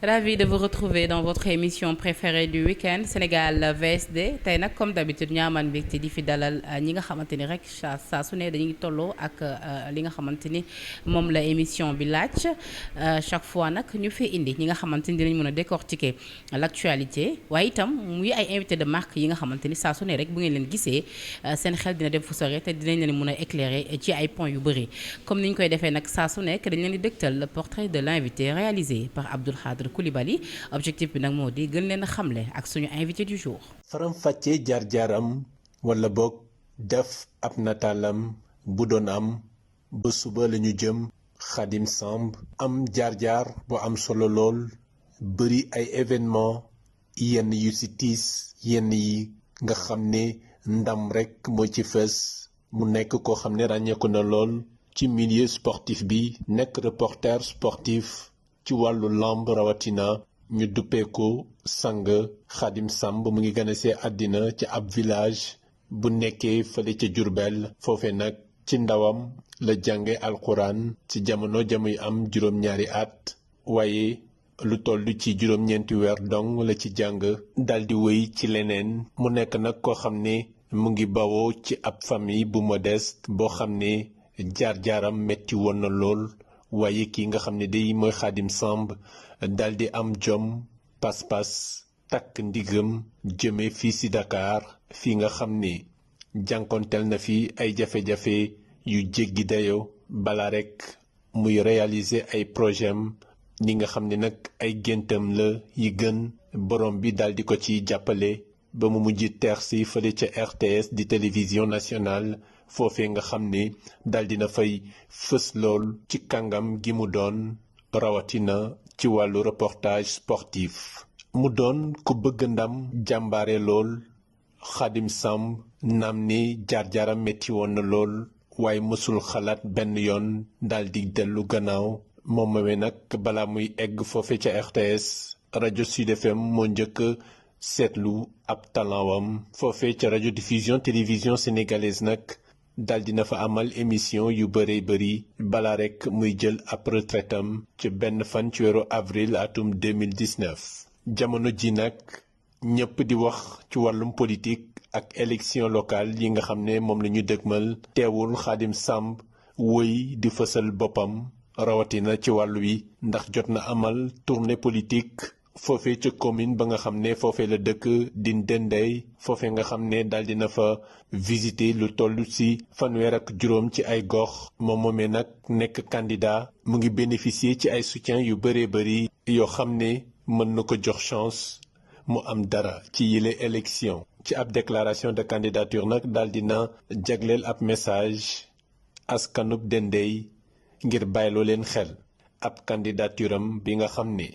Ravi de vous retrouver dans votre émission préférée du week-end Sénégal VSD tey nag comme d'habitude ñu amaan mbégte di fi dalal ñi nga xamante ni rek saa su ne dañuy tolloo ak li nga xamante ni moom la émission bi laaj chaque fois nag ñu fi indi ñi nga xamante ni dinañ mën a décortiquer l'actualité waaye itam muy ay invité de marque yi nga xamante ni saa su ne rek bu ngeen leen gisee seen xel dina dem fu sore te dinañ leen mën a éclairer ci ay points yu bëri comme ni ñu koy defee nag saa su nekk dañ leen di dëgtal le portrait de l'invité réalisé par Abdoul Khadr Coulibaly objectif bi nag moo di gën leen a xamle ak suñu invité du jour. faram fàccee jaar-jaaram wala boog def ab nataalam bu doon am ba suba lañu jëm Khadim Samb am jaar-jaar bu am solo lool bëri ay événement yenn yu ci tiis yenn yi nga xam ne ndam rekk moo ci fës mu nekk koo xam ne ràññeeku na lool ci milieu sportif bi nekk reporter sportif ci wàllu lamb rawatina ñu duppee ko sang Khadim Samb mu ngi gane see àddina ci ab village bu nekkee fële ca Jurbel foofe nag ci ndawam la jànge alxuraan ci jamono jamuy am juróom-ñaari at waaye lu toll ci juróom-ñeenti weer dong la ci jàng daldi wéy ci leneen mu nekk nag koo xam ne mu ngi bawoo ci ab famille bu modeste boo xam ne jaar-jaaram metti woon na lool waaye kii nga xam ne day mooy Khadim Samb daldi am jom pas-pas takk ndigam jëme fii ci Dakar fii nga xam ne jànkonteel na fi ay jafe-jafe yu jéggi dayo bala rekk muy réaliser ay projem ni nga xam ne nag ay géntam la yi gën borom bi daldi ko ci jàppale ba mu mujj teex si fële ca RTS di télévision nationale foofee nga xam ne daldi na fay fës lool ci kàngam gi mu doon rawatina ci wàllu reportage sportif mu doon ku bëgg ndam jàmbaare lool Khadim Samb naam ni jaar-jaaram metti woon na lool waaye mësul xalaat benn yoon daldi dellu gannaaw moom moomee nag balaa muy egg foofe ca RTS rajo Sud FM moo njëkk seetlu ab talenwam foofe ca rajo diffusion télévision sénégalaise nag daldi na fa amal émission yu bëree bëri bala rekk muy jël ab retraitam ci benn fan ci weeru avril atum 2019 jamono ji nag ñépp di wax ci wàllum politique ak élection locale yi nga xam ne moom la ñu dëgmal teewul Khadim Samb wëy di fësal boppam rawatina ci wàllu wi ndax jot na amal tournée politique foofee ca commune ba nga xam ne foofee la dëkk di Ndendey foofee nga xam ne daldi na fa visiter lu toll ci fanweer ak juróom ci ay gox moom moomee nag nekk candidat mu ngi bénéficier ci ay soutien yu bëree bëri yoo xam ne mën na ko jox chance mu am dara ci yile élection ci ab déclaration de candidature nag daldi na jagleel ab message askanub Ndendey ngir bàyyiloo leen xel ab candidature am bi nga xam ne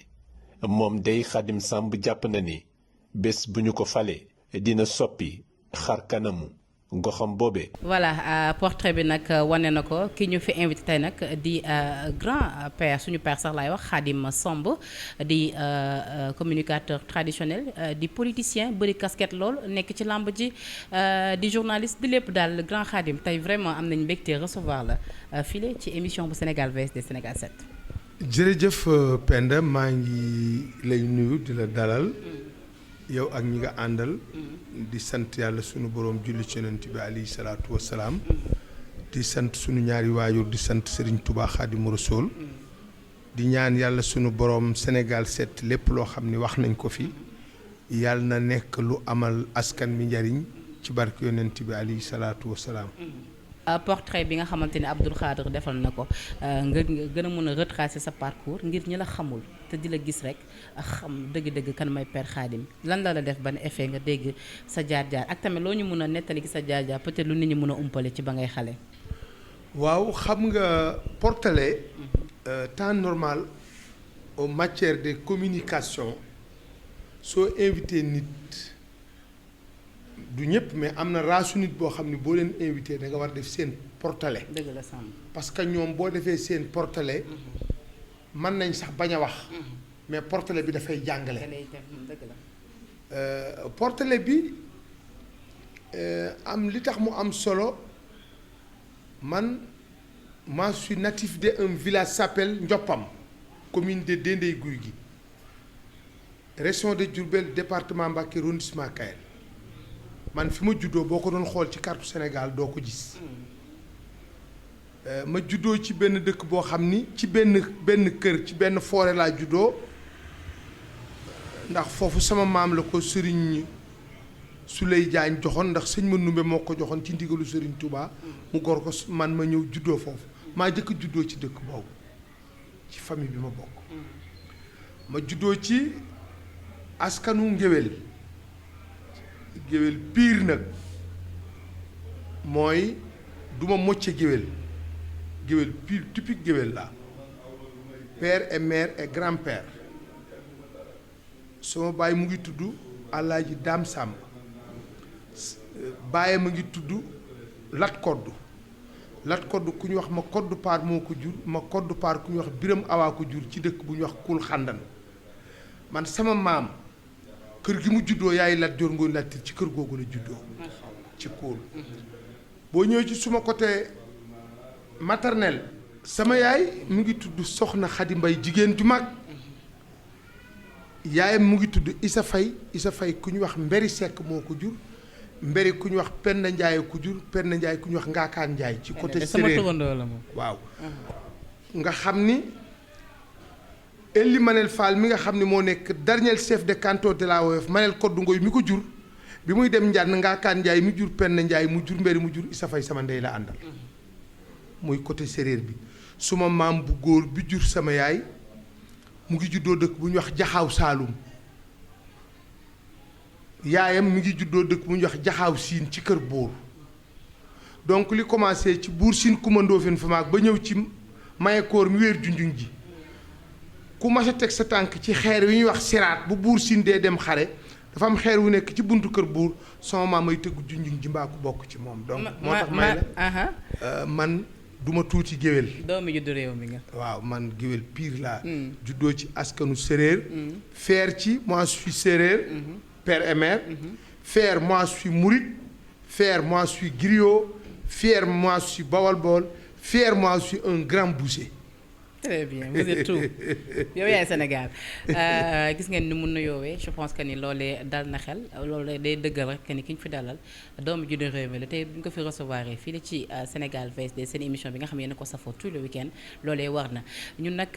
moom day Khadim Samb jàpp na ni bés bu ñu ko falee dina soppi xar kanamu goxam boobe. voilà portrait bi nag wane na ko ki ñu fi invité tey nag di grand père suñu père sax laay wax Khadim Samb di communicateur traditionnel di politicien bëri casquette lool nekk ci làmb ji di journaliste di lépp daal grand Khadim tey vraiment am nañ mbégte recevoir la file ci émission bu Sénégal VSD Sénégal 7. jërëjëf Penda maa ngi lay nuyu di la dalal yow ak ñi nga àndal di sant yàlla sunu boroom julli ci yonent bi alayhi salaatu wassalaam di sant sunu ñaari waajur di sant Serigne Touba Khadimu Rasuul di ñaan yàlla sunu boroom Sénégal 7 lépp loo xam ni wax nañ ko fi yàlla na nekk lu amal askan mi njariñ ci barke yonent bi alayhi salaatu wassalaam portrait bi nga xamante ne Abdoul Khadr defal na ko nga gën a mën a retracer sa parcours ngir ñi la xamul te di la gis rek xam dëgg-dëgg kan may Père Khadim lan la def ban effet nga dégg sa jaar-jaar ak tamit loo ñu mën a nettali gi sa jaar-jaar peut-être lu nit ñi mën a umpale ci ba ngay xale. waaw xam nga portrait temps normal en matière de communication soo invité nit du ñëpp mais am na raasu nit boo xam ne boo leen invité da nga war def seen portrait. dëgg la Samb parce que ñoom boo defee seen portrait mën nañ sax bañ a wax mais portrait bi dafay jàngale. dëgg la portrait bi am li tax mu am solo man je suis natif de un village s'appelle Ndioppam commune de Dendey Guy gi région de Diourbel département Mbacké arrondissement Kayel man fi ma juddoo boo ko doon xool ci carte Sénégal doo ko gis ma juddoo ci benn dëkk boo xam ni ci benn kër ci benn forêt laa juddoo ndax foofu sama maam la ko Serigne Souley Diagne joxoon ndax sëñ Manoumbe moo ko joxoon ci ndigalu Serigne Touba mu gor ko man ma ñëw juddoo foofu maa jëkk juddoo ci dëkk boobu ci famille bi ma bokk ma juddoo ci askanu ngéwél piir nag mooy duma mocce géwél piir typique géwél la père et mère et grand-père sama baay mu ngi tudd Alaaji Daam Sàmb baay ma ngi tudd Lat Kodd ku ñu wax ma Kodd Paar moo ko jur ma Kodd Paar ku ñu wax Biram Awaa ko jur ci dëkk bu ñu wax Kul Xandan man sama maam kër gi mu juddoo yaay Lat Joor Ngoone Latiir ci kër googu la juddoo ci Kul boo ñëwee ci suma côté maternel sama yaay mu ngi tudd Soxna Xadi Mbay jigéen ju mag yaayam mu ngi tudd Isa Fay ku ñu wax Mberi Sekk moo ko jur Mberi ku ñu wax Penda Njaay ku jur Penda Njaay ku ñu wax Ngaakaan Njaay ci côté séeréer waaw nga xam ni Elli Manel Fall mi nga xam ni moo nekk dernier chef de canton de la Woyof Manel Koddu Ngoy mi ko jur bi muy dem njànn Ngaakaan Njaay mi jur Penda Njaay mu jur Mberi mu jur Isa Fay sama ndey la àndal muy côté séeréer bi suma maam bu góor bi jur sama yaay mu ngi juddoo dëkk bu ñuy wax Jaxaaw Saalum yaayam mi ngi juddoo dëkk bu ñuy wax Jaxaaw Siin ci kër Buur donc li commencé ci Buur Siin Kumba Ndoofeen fa maag ba ñëw ci Mayekoor mi wéer junjuñ ji ku mas a teg sa tànk ci xeer wi ñuy wax siraat bu Buur Siin dee dem xare dafa am xeer wu nekk ci buntu kër Buur sama maam ay tëgg junjuñ ji mbaa ku bokk ci moom donc moo tax may la man duma tuuti géwél doomi juddu réew mi nga waaw man géwél pire laa juddoo ci askanu séréer feer ci moi je suis séréer père et mère fier moi je suis mouride fier moi je suis griot fier moi je suis bawal-bawol fier moi je suis un grand boucher. Très bien vous êtes tout yow yaay Sénégal gis ngeen ni mun na yoowee je pense que ni loolee dal na xel loolee day dëggal rek que ni ki ñu fi dalal doomu juddu réew mi la tey bu ñu ko fi recevoir fii la ci Sénégal VSD seen émission bi nga xam ne yéen ko safoo tout le week-end loolee war na ñun nag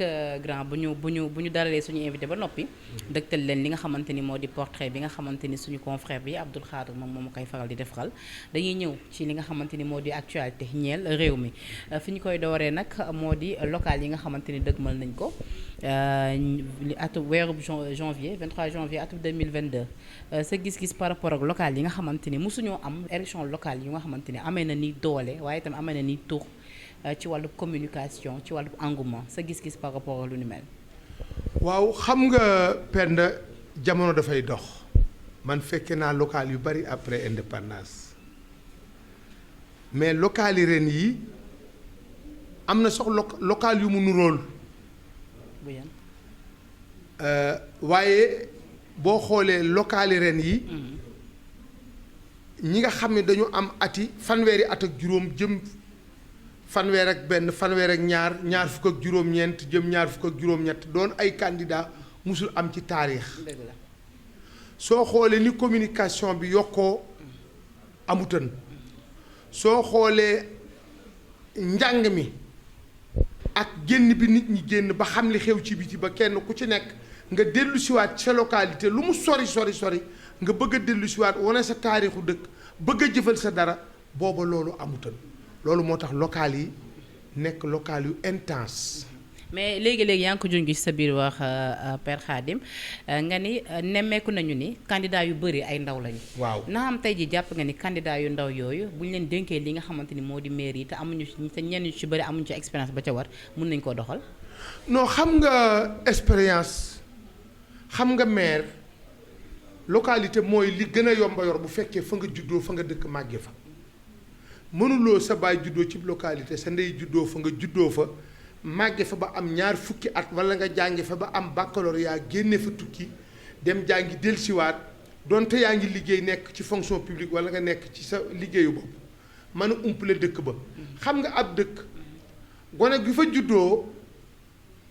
grand bu ñu dalalee suñu invité ba noppi dëgtal leen li nga xamante ni moo di portrait bi nga xamante ni suñu confrère bi Abdoul Khadre moom moo koy faral di defaral dañuy ñëw ci li nga xamante ni moo di actualité ñeel réew mi fi ñu koy dooree nag moo di local yi nga xamante ni dëgmal nañ ko atu weeru janvier 23 janvier atum 2022 sa gis-gis par rapport ak local yi nga xamante ni mosuñoo am élection locale yi nga xamante ni amee na ni doole waaye itam amee na ni tur ci wàllu communication ci wàllu engouement sa gis-gis par rapport ak lu ni mel. waaw xam nga Penda jamono dafay dox man fekke naa local yu bari après indépendance mais local yi ren yi am na sax local yu mu nuróol waaye boo xoolee local yi ren yi ñi nga xam ne dañu am ati fanweeri at ak juróom jëm fanweer ak benn fanweer ak ñaar fukk ak juróom-ñeent jëm ñaar fukk ak juróom-ñett doon ay candidat musul am ci taarix soo xoolee ni communication bi yokkoo amutan soo xoolee njàng mi ak génn bi nit ñi génn ba xam li xew ci biti ba kenn ku ci nekk nga dellu siwaat sa localité lu mu sori nga bëgg a dellu siwaat wane sa taarixu dëkk bëgg a jëfal sa dara booba loolu amutan loolu moo tax local yi nekk local yu intense. mais léegi-léegi yaa ngi ko junj ci sa biir wax Père Khadim nga ni nemmeeku nañu ni candidat yu bëri ay ndaw lañu. waaw naa am tey ji jàpp nga ni candidat yu ndaw yooyu bu ñu leen dénkee li nga xamante ni moo di maire yi te amuñu te ñenn ñu ci bëri amuñu ci expérience ba ca war mun nañ koo doxal. non xam nga expérience xam nga maire localité mooy li gën a yomba yor bu fekkee fa nga juddoo fa nga dëkk màggee fa mënuloo sa baay juddoo ci localité sa ndey juddoo fa nga juddoo fa. màgge fa ba am ñaar fukki at wala nga jànge fa ba am baccalauréat génne fa tukki dem jàngi dellusiwaat donte yaa ngi liggéey nekk ci fonction publique wala nga nekk ci sa liggéeyu bopp mën a umpale dëkk ba xam nga ab dëkk gone gi fa juddoo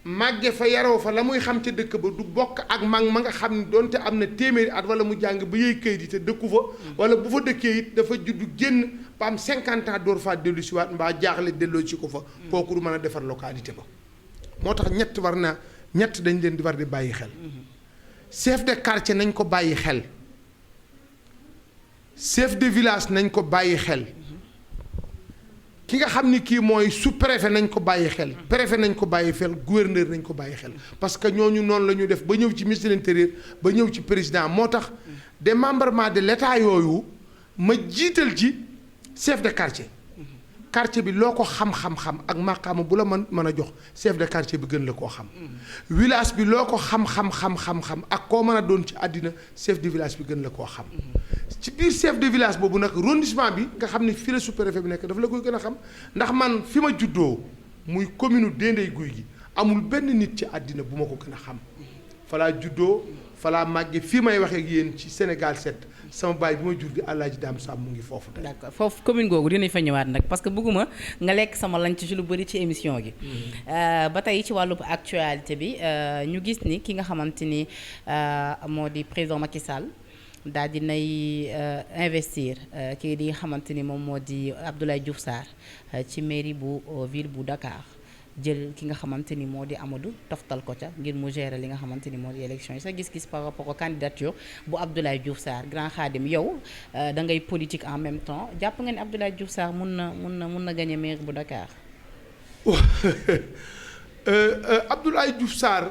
màgge fa yaroo fa la muy xam ca dëkk ba du bokk ak ma nga xam ne doonte am na téeméeri at wala mu jàng ba yëy këyit yi te dëkku fa wala bu fa dëkkee it dafa juddu génn ba am 50 ans door faa dellu si waat mbaa jaaxle delloo ci ko fa kooku du mën a defar localité ba moo tax ñett dañ leen di war di bàyyi xel chef de quartier nañ ko bàyyi xel chef de village nañ ko bàyyi xel ki nga xam ni kii mooy sous-préfet nañ ko bàyyi xel préfet nañ ko bàyyi xel gouverneur nañ ko bàyyi xel parce que ñooñu noonu la ñu def ba ñëw ci ministre de l'intérieur ba ñëw ci président moo tax démembrement de l'état yooyu ma jiital ci chef de quartier quartier bi loo ko xam-xam-xam ak maqaama bu la mën a jox chef de quartier bi gën la koo xam village bi loo ko xam-xam ak koo mën a doon ci àddina chef de village bi gën la koo xam ci biir chef de village boobu nag arrondissement bi nga xam ne fii la sous-préfet bi nekk dafa la koy gën a xam ndax man fi ma juddoo muy commune Dendey Guy gi amul benn nit ci àddina bu ma ko gën a xam falaa juddoo falaa màgge fii may waxee ak yéen ci Sénégal 7 sama baay bi ma jur di Alaaji Daam Samb mu ngi foofu tey. d'accord foofu commune googu dinañ fa ñëwaat nag parce que bëgguma nga lekk sama lanc ci lu bëri ci émission gi. ba tey ci wàllu actualité bi ñu gis ni ki nga xamante ni moo di président Macky Sall daal di nay investir kii di nga xamante ni moom moo di Abdoulaye Diouf Sarr ci mairie bu ville bu Dakar. jël ki nga xamante ni moo di Amadou toftal ko ca ngir mu gérer li nga xamante ni moo di élection yi sa gis-gis par rapport ak candidature bu Abdoulaye Diouf Sarr grand Khadim yow da ngay politique en même temps jàpp nga ni Abdoulaye Diouf Sarr mun na gagner maire bu Dakar. Abdoulaye Diouf Sarr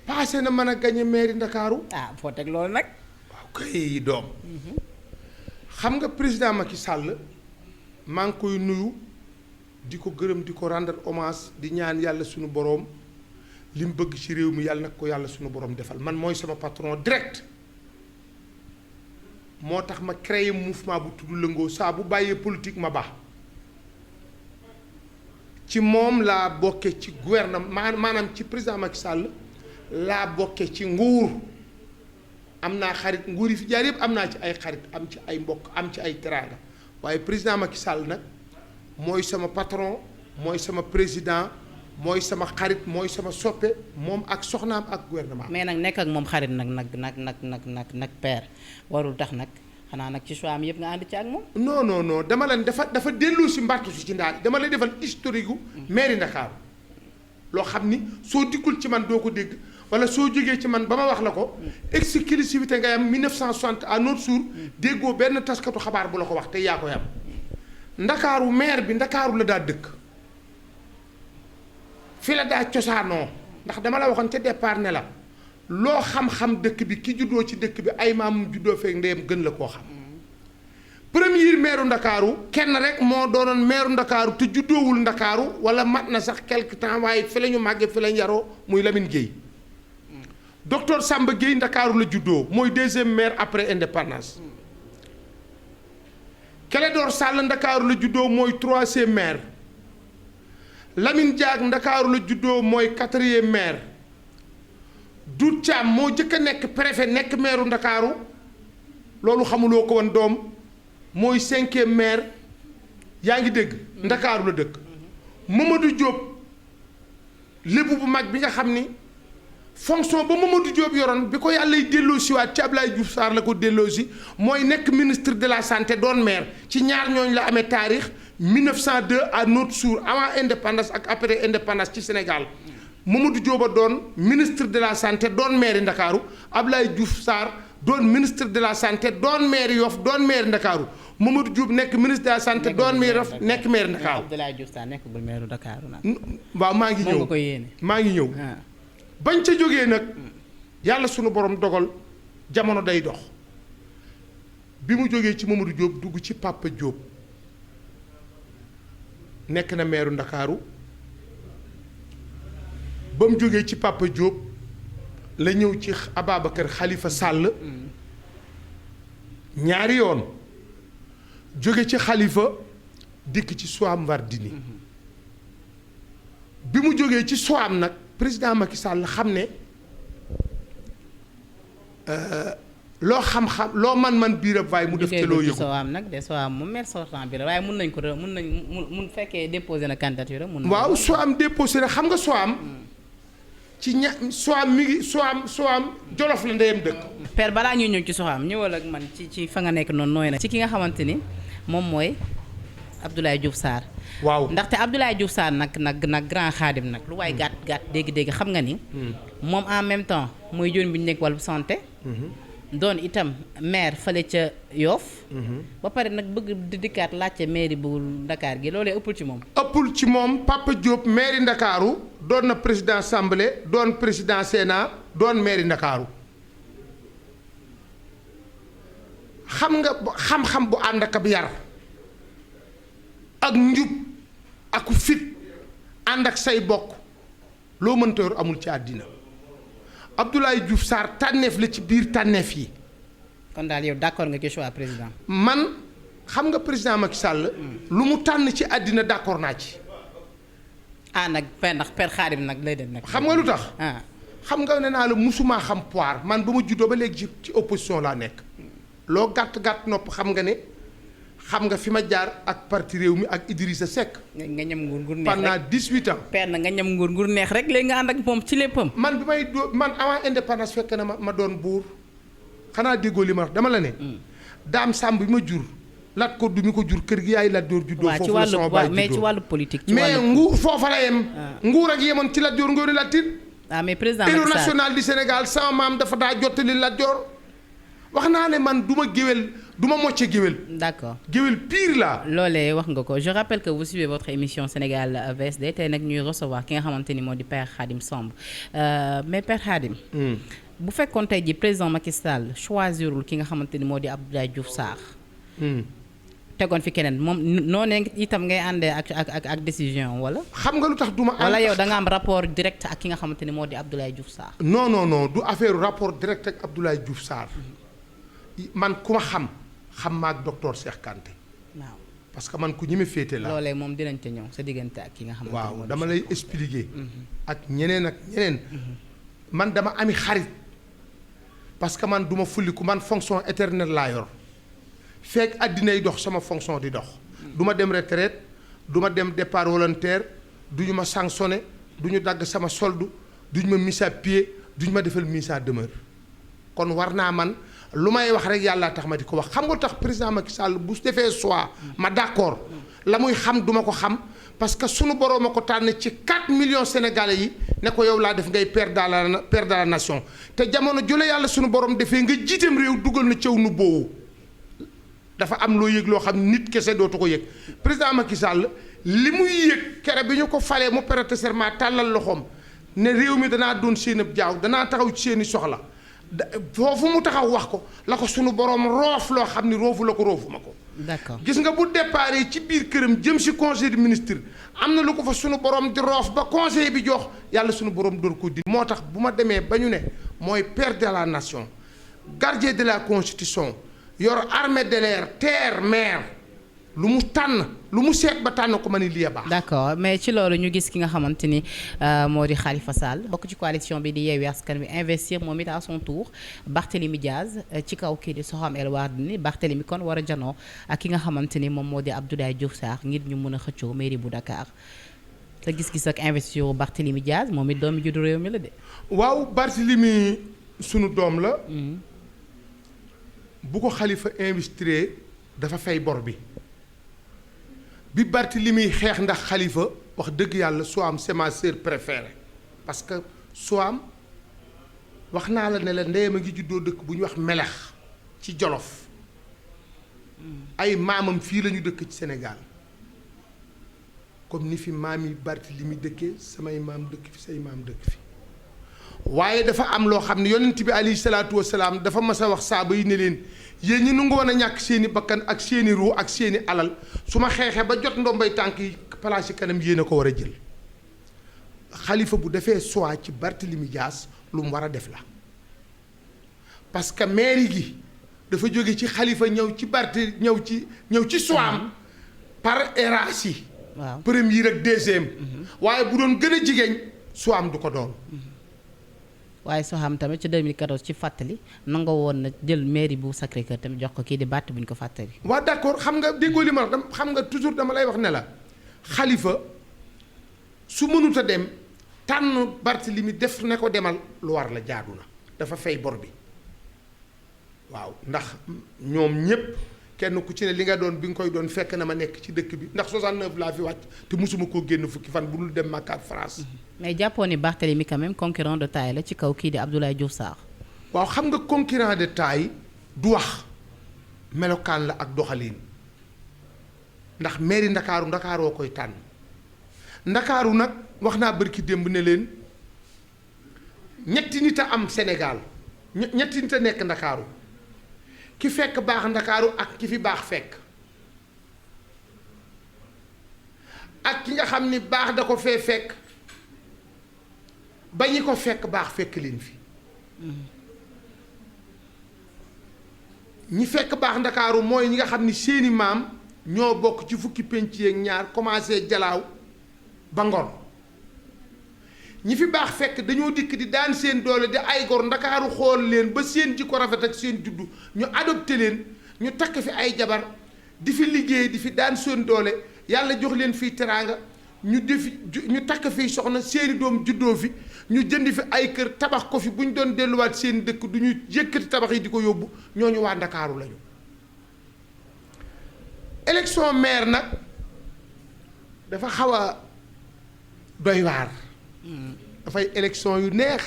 passé na mën a gagner maire Ndakaaru. foo teg loolu nag. waaw kay doom. xam nga président Macky Sall maa ngi koy nuyu. di ko gërëm di ko rendre hommage di ñaan yàlla suñu boroom li mu bëgg ci réew mi yàlla nag ko yàlla suñu boroom defal man mooy sama patron direct moo tax ma créé mouvement bu tudd lëngoo saa bu bàyyee politique ma baax ci moom laa bokke ci gouvernement maanaam ci président Macky Sall laa bokke ci nguur am naa xarit nguur yi fi jaar yëpp am naa ci ay xarit am ci ay mbokk am ci ay teraanga waaye président Macky Sall nag mooy sama patron mooy sama président mooy sama xarit mooy sama soppe moom ak soxnaam ak gouvernement. mais nag nekk ak moom xarit nag père warul tax nag xanaa nag ci choix am yëpp nga ànd ci ak moom. non dama leen dafa dellu si mbattu si ci ndaal dama lay defal historique gu mairie Ndakaaru loo xam ni soo dikkul ci man doo ko dégg wala soo jógee ci man ba ma wax la ko exclusivité ngay am 1960 à notre jour déggoo benn taskatu xabaar bu la ko wax te yaa koy am. Ndakaaru maire bi Ndakaaru la daa dëkk fi la daa cosaanoo ndax dama la waxoon ca départ ne la loo xam-xam dëkk bi ki juddoo ci dëkk bi ay maam juddoo feek ndeyam gën la koo xam premier maire Ndakaaru kenn rek moo doonoon maire Ndakaaru te juddoowul Ndakaaru wala mat na sax quelque temps waaye fi la ñu màggee fi la ñu yaroo muy Lamine Gueye docteur Samba Gueye Ndakaaru la juddoo mooy deuxième maire après indépendance Clédor Sall Ndakaaru la juddoo mooy troisième maire Lamine Diack Ndakaaru la juddoo mooy quatrième maire Doudou Thiam moo jëkk a nekk préfet nekk maire Ndakaaru loolu xamuloo ko woon doom mooy cinquième maire yaa ngi dégg Ndakaaru la dëkk Mamadou Diop lébu bu mag bi nga xam ni fonction ba Mamadou Diop yoroon bi ko yàlla delloo siwaat ci Abdoulaye Diouf Sarr la ko delloo si mooy nekk ministre de la santé doon maire ci ñaar ñooñu la amee taarix 1902 à notre jour avant indépendance ak après indépendance ci Sénégal Mamadou Diop a doon ministre de la santé doon maire Ndakaaru Abdoulaye Diouf Sarr doon ministre de la santé doon maire Yoff doon maire Ndakaaru Mamadou Diop nekk ministre de la santé doon maire Yoff nekk maire Ndakaaru. Abdoulaye Diouf Sarr nekkagul maire Ndakaaru nag. waaw maa ngi ñëw maa ngi ñëw. bañ ca jógee nag yàlla sunu borom dogal jamono day dox bi mu jógee ci Mamadou Diop dugg ci Papa Diop nekk na meeru Ndakaaru ba mu jógee ci Papa Diop la ñëw ci Ababacar Khalifa Sall ñaari yoon jóge ci Khalifa dikk ci Soham Wardini bi mu jógee ci Soham nag président Macky Sall xam ne loo xam-xam loo man biirab waaye mu def te loo yëgu Soham nag de Soham mu maire sortant bi la waaye mun nañ ko mun fekkee déposé na candidature mun waaw Soham déposé na xam nga Soham ci Soham mi ngi Soham Jolof la ndeyam dëkk. père balaa ñuy ñëw ci Soham ñëwal ak man ci fa nga nekk noonu nooy na ci ki nga xamante ni moom mooy Abdoulaye Diouf Sarr. waaw ndaxte Abdoulaye Diouf Sarr nag grand xaadim nag lu waay gàtt dégg-dégg xam nga ni. moom en même temps mooy jën bi ñu nekk wàllu santé. doon itam maire fële ca Yoff. ba pare nag bëgg di dikkaat laajte mairie bu Dakar gi loolee ëppul ci moom. ëppul ci moom Papa Diop mairie Ndakaaru doon na président assemblée doon président Sénat doon mairie Ndakaaru xam nga xam-xam bu ànd ak ab yar ak njub ak fit ànd ak say bokk loo mënta yor amul ci àddina Abdoulaye Diouf Sarr tànneef la ci biir tànneef yi. kon daal yow d'accord nga ci choix président. man xam nga président Macky Sall. lu mu tànn ci àddina d'accord naa ci. nag ndax per Xaadim nag lay dem nag. xam nga lu tax. xam nga ne naa la musumaa xam poire man ba ma juddoo ba léegi ci opposition laa nekk. loo gàtt nopp xam nga ne xam nga fi ma jaar ak parti réew mi ak Idrissa Seck. nga ñam nguur neex rek pendant 18 ans. per na nga ñam nguur neex rek léegi nga ànd ak moom ci léppam. man bi may man avant indépendance fekk na ma doon buur xanaa déggoo li ma wax dama la ne. daam sàmb bi ma jur. lat ko du mi ko jur kër gi yaay Lat Joor juddoo. foofu la sama baay juddoo mais ci wàllu politique. mais nguur foofa la yem. nguur ak yemoon ci Lat Joor Ngoone Latiir. mais président Macky Sall héros national du Sénégal sama maam dafa daa jottali Lat Joor wax naa ne man du ma géwél du ma mocce géwél. d'accord géwél pire la. loolee wax nga ko je rappelle que vous suivez votre émission Sénégal VSD tey nag ñuy recevoir ki nga xamante ni moo di Père Khadim Samb mais Père Khadim. bu fekkoon tey ji président Macky Sall choisirul ki nga xamante ni moo di Abdoulaye Diouf Sarr. tegoon fi keneen moom noonu itam ngay àndee ak décision wala. xam nga lu tax du ma. wala yow da nga am rapport direct ak ki nga xamante ni moo di Abdoulaye Diouf Sarr. non du affaire rapport direct ak Abdoulaye Diouf Sarr man ku ma xam ma ak docteur Cheikh Kanté. waaw parce que man ku ñi ma féete la. loolee moom dinañ ca ñëw sa diggante ak ki nga xamante ni waaw dama lay expliquer. ak ñeneen. man dama ami xarit parce que man du ma fulliku man fonction éternelle laa yor. fekk àddinay dox sama fonction di dox. du ma dem retraite du ma dem départ volontaire du ñu ma sanctionné du ñu dagg sama solde du ñu ma mise à pied du ñu ma defal mise à demeure kon war naa man lu may wax rek yàlla tax ma di ko wax xam nga tax président Macky Sall bu defee choix ma d'accord la muy xam du ma ko xam parce que sunu boroom a ko tànn ci 4 millions sénégalais yi ne ko yow laa def ngay père de la nation te jamono jële yàlla sunu borom defee nga jiiteem réew dugal na cëw nu boowu. dafa am loo yëg loo xam nit kese dootu ko yëg président Macky Sall li muy yëg kere bi ñu ko falee mu prêter serment tàllal loxoom ne réew mi danaa doon seen ab jaaw danaa taxaw ci seeni soxla foofu mu taxaw wax ko la ko sunu borom roof loo xam ni roofu la ko roofu ma ko. d'accord gis nga bu départ ci biir këram jëm si conseil des ministres am na lu ko fa sunu borom di roof ba conseil bi jox yàlla sunu borom door ko di. moo tax bu ma demee ba ñu ne mooy père de la nation gardien de la constitution. yor armée de l'air terre mer lu mu tànn lu mu seet ba tànn ko ma ni lii baax. d'accord mais ci loolu ñu gis ki nga xamante ni moo di Khalifa Sall bokk ci coalition bi di Yewwi Askan Wi investir moom it à son tour Barthélémy Diaz ci kaw kii di Soham El Wardini Barthélémy kon war a janoo ak ki nga xamante ni moom moo di Abdoulaye Diouf Sarr ngir ñu mën a xëccoo mairie bu Dakar te gis-gis ak investiture Barthélémy Diaz moom it doomi juddu réew mi la de. waaw Barthélémy sunu doom la. bu ko Khalifa investir dafa fay bor bi Barthélémy xeex ndax Khalifa wax dëgg yàlla Soham c'est ma sœur préférée parce que Soham wax naa la ne la ndeyam a ngi juddoo dëkk bu ñu wax Melex ci Jolof ay maamam fii la ñu dëkk ci Sénégal comme ni fi maam yi Barthélémy dëkkee samay maam dëkk fi say maam dëkk fi waaye dafa am loo xam ne yonent bi alayhi salaatu wasalaam dafa mas a wax saaba yi ne leen yéen ñi nangu woon a ñàkk seeni bakkan ak seeni ruu ak seeni alal su ma xeexee ba jot ndombay tànk yi place yi kanam yéen a ko war a jël Khalifa bu defee choix ci Barthélémy Dias lu mu war a def la parce que mairie gi dafa jóge ci Khalifa ñëw ci ñëw ci Soham par hiérarchie. waaw premier ak deuxième. waaye bu doon gën a jigéen Soham du ko doon. waaye Soham tamit ci 2014 ci fàttali nanga woon na jël mairie bu Sacré-Cœur tamit jox ko kii di Barth bu ñu ko fàttali. waaw d'accord xam nga déggoo li ma wax xam nga toujours dama lay wax ne la Khalifa su mënut a dem tànn Barthélemy def ne ko demal lu war la jaadu na dafa fay bor bi waaw ndax ñoom ñépp kenn ku ci ne li nga doon bi nga koy doon fekk na ma nekk ci dëkk bi ndax 69 laa fi wàcc te mosuma koo génn fukki fan bu dul dem Makka ak France. mais jàppoon ni Barthélemy quand même concurrent de taille la ci kaw kii di Abdoulaye Diouf Sarr. waaw xam nga concurrent de taille du wax melokaan la ak doxalin ndax mairie ndakaaroo koy tànn ndakaaru nag wax naa bërki démb ne leen ñetti nit a am Sénégal ñetti nit a nekk ndakaaru ki fekk baax ndakaaru ak ki fi baax fekk ak ki nga xam ni baax da ko fee fekk ba ñi ko fekk baax fekk leen fi ñi fekk baax ndakaaru mooy ñi nga xam ni seeni maam ñoo bokk ci fukki penc yeeg ñaar commencé jalaaw ba Ngor ñi fi baax fekk dañoo dikk di daan seen doole di ay gor ndakaaru xool leen ba seen jikko rafet ak seen juddu ñu adopté leen ñu takk fi ay jabar di fi liggéey di fi daan seen doole yàlla jox leen fii teraanga ñu takk fii soxna seeni doom juddoo fi ñu jënd fi ay kër tabax ko fi bu ñu doon delluwaat seen dëkk du ñu yëkkati tabax yi di ko yóbbu ñooñu waa ndakaaru lañu. élection maire nag dafa xaw a doy waar. dafay élection yu neex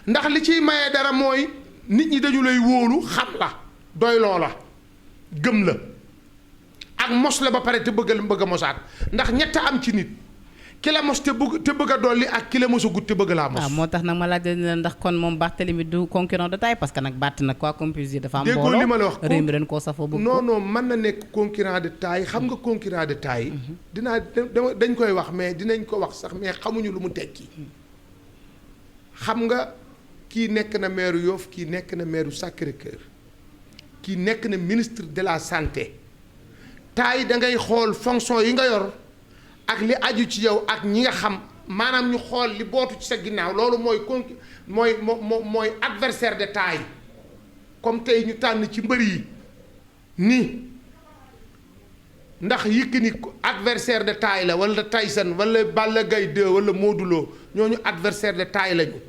ndax li ciy maye dara mooy nit ñi dañu lay wóolu xam la doy loola gëm la ak mos la ba pare te bëgg a mosaat ndax ñett am ci nit ki la mos te bëgg a dolli ak ki la mos a gut te bëgg laa mos. waaw moo tax nag ma laaj la ndax kon moom Barthélemy du concurrent de taille parce que nag Barth nag quoi qu'on puisse dire dafa am mbooloo déggoo li ma la wax réew mi dañ koo safoo bëgg non non mën na nekk concurrent de taille xam nga concurrent de taille dañ koy wax mais dinañ ko wax sax mais xamuñu lu mu tekki xam nga kii nekk na maire Yoff kii nekk na maire Sacré-Cœur kii nekk na ministre de la santé taille da ngay xool fonction yi nga yor ak li aju ci yow ak ñi nga xam maanaam ñu xool li bootu ci sa ginnaaw loolu mooy adversaire de taille comme tey ñu tànn ci mbër yi ni ndax Yékini adversaire de taille la wala Tyson wala Balla Gaye 2 wala Modou Lo ñooñu adversaire de taille lañu.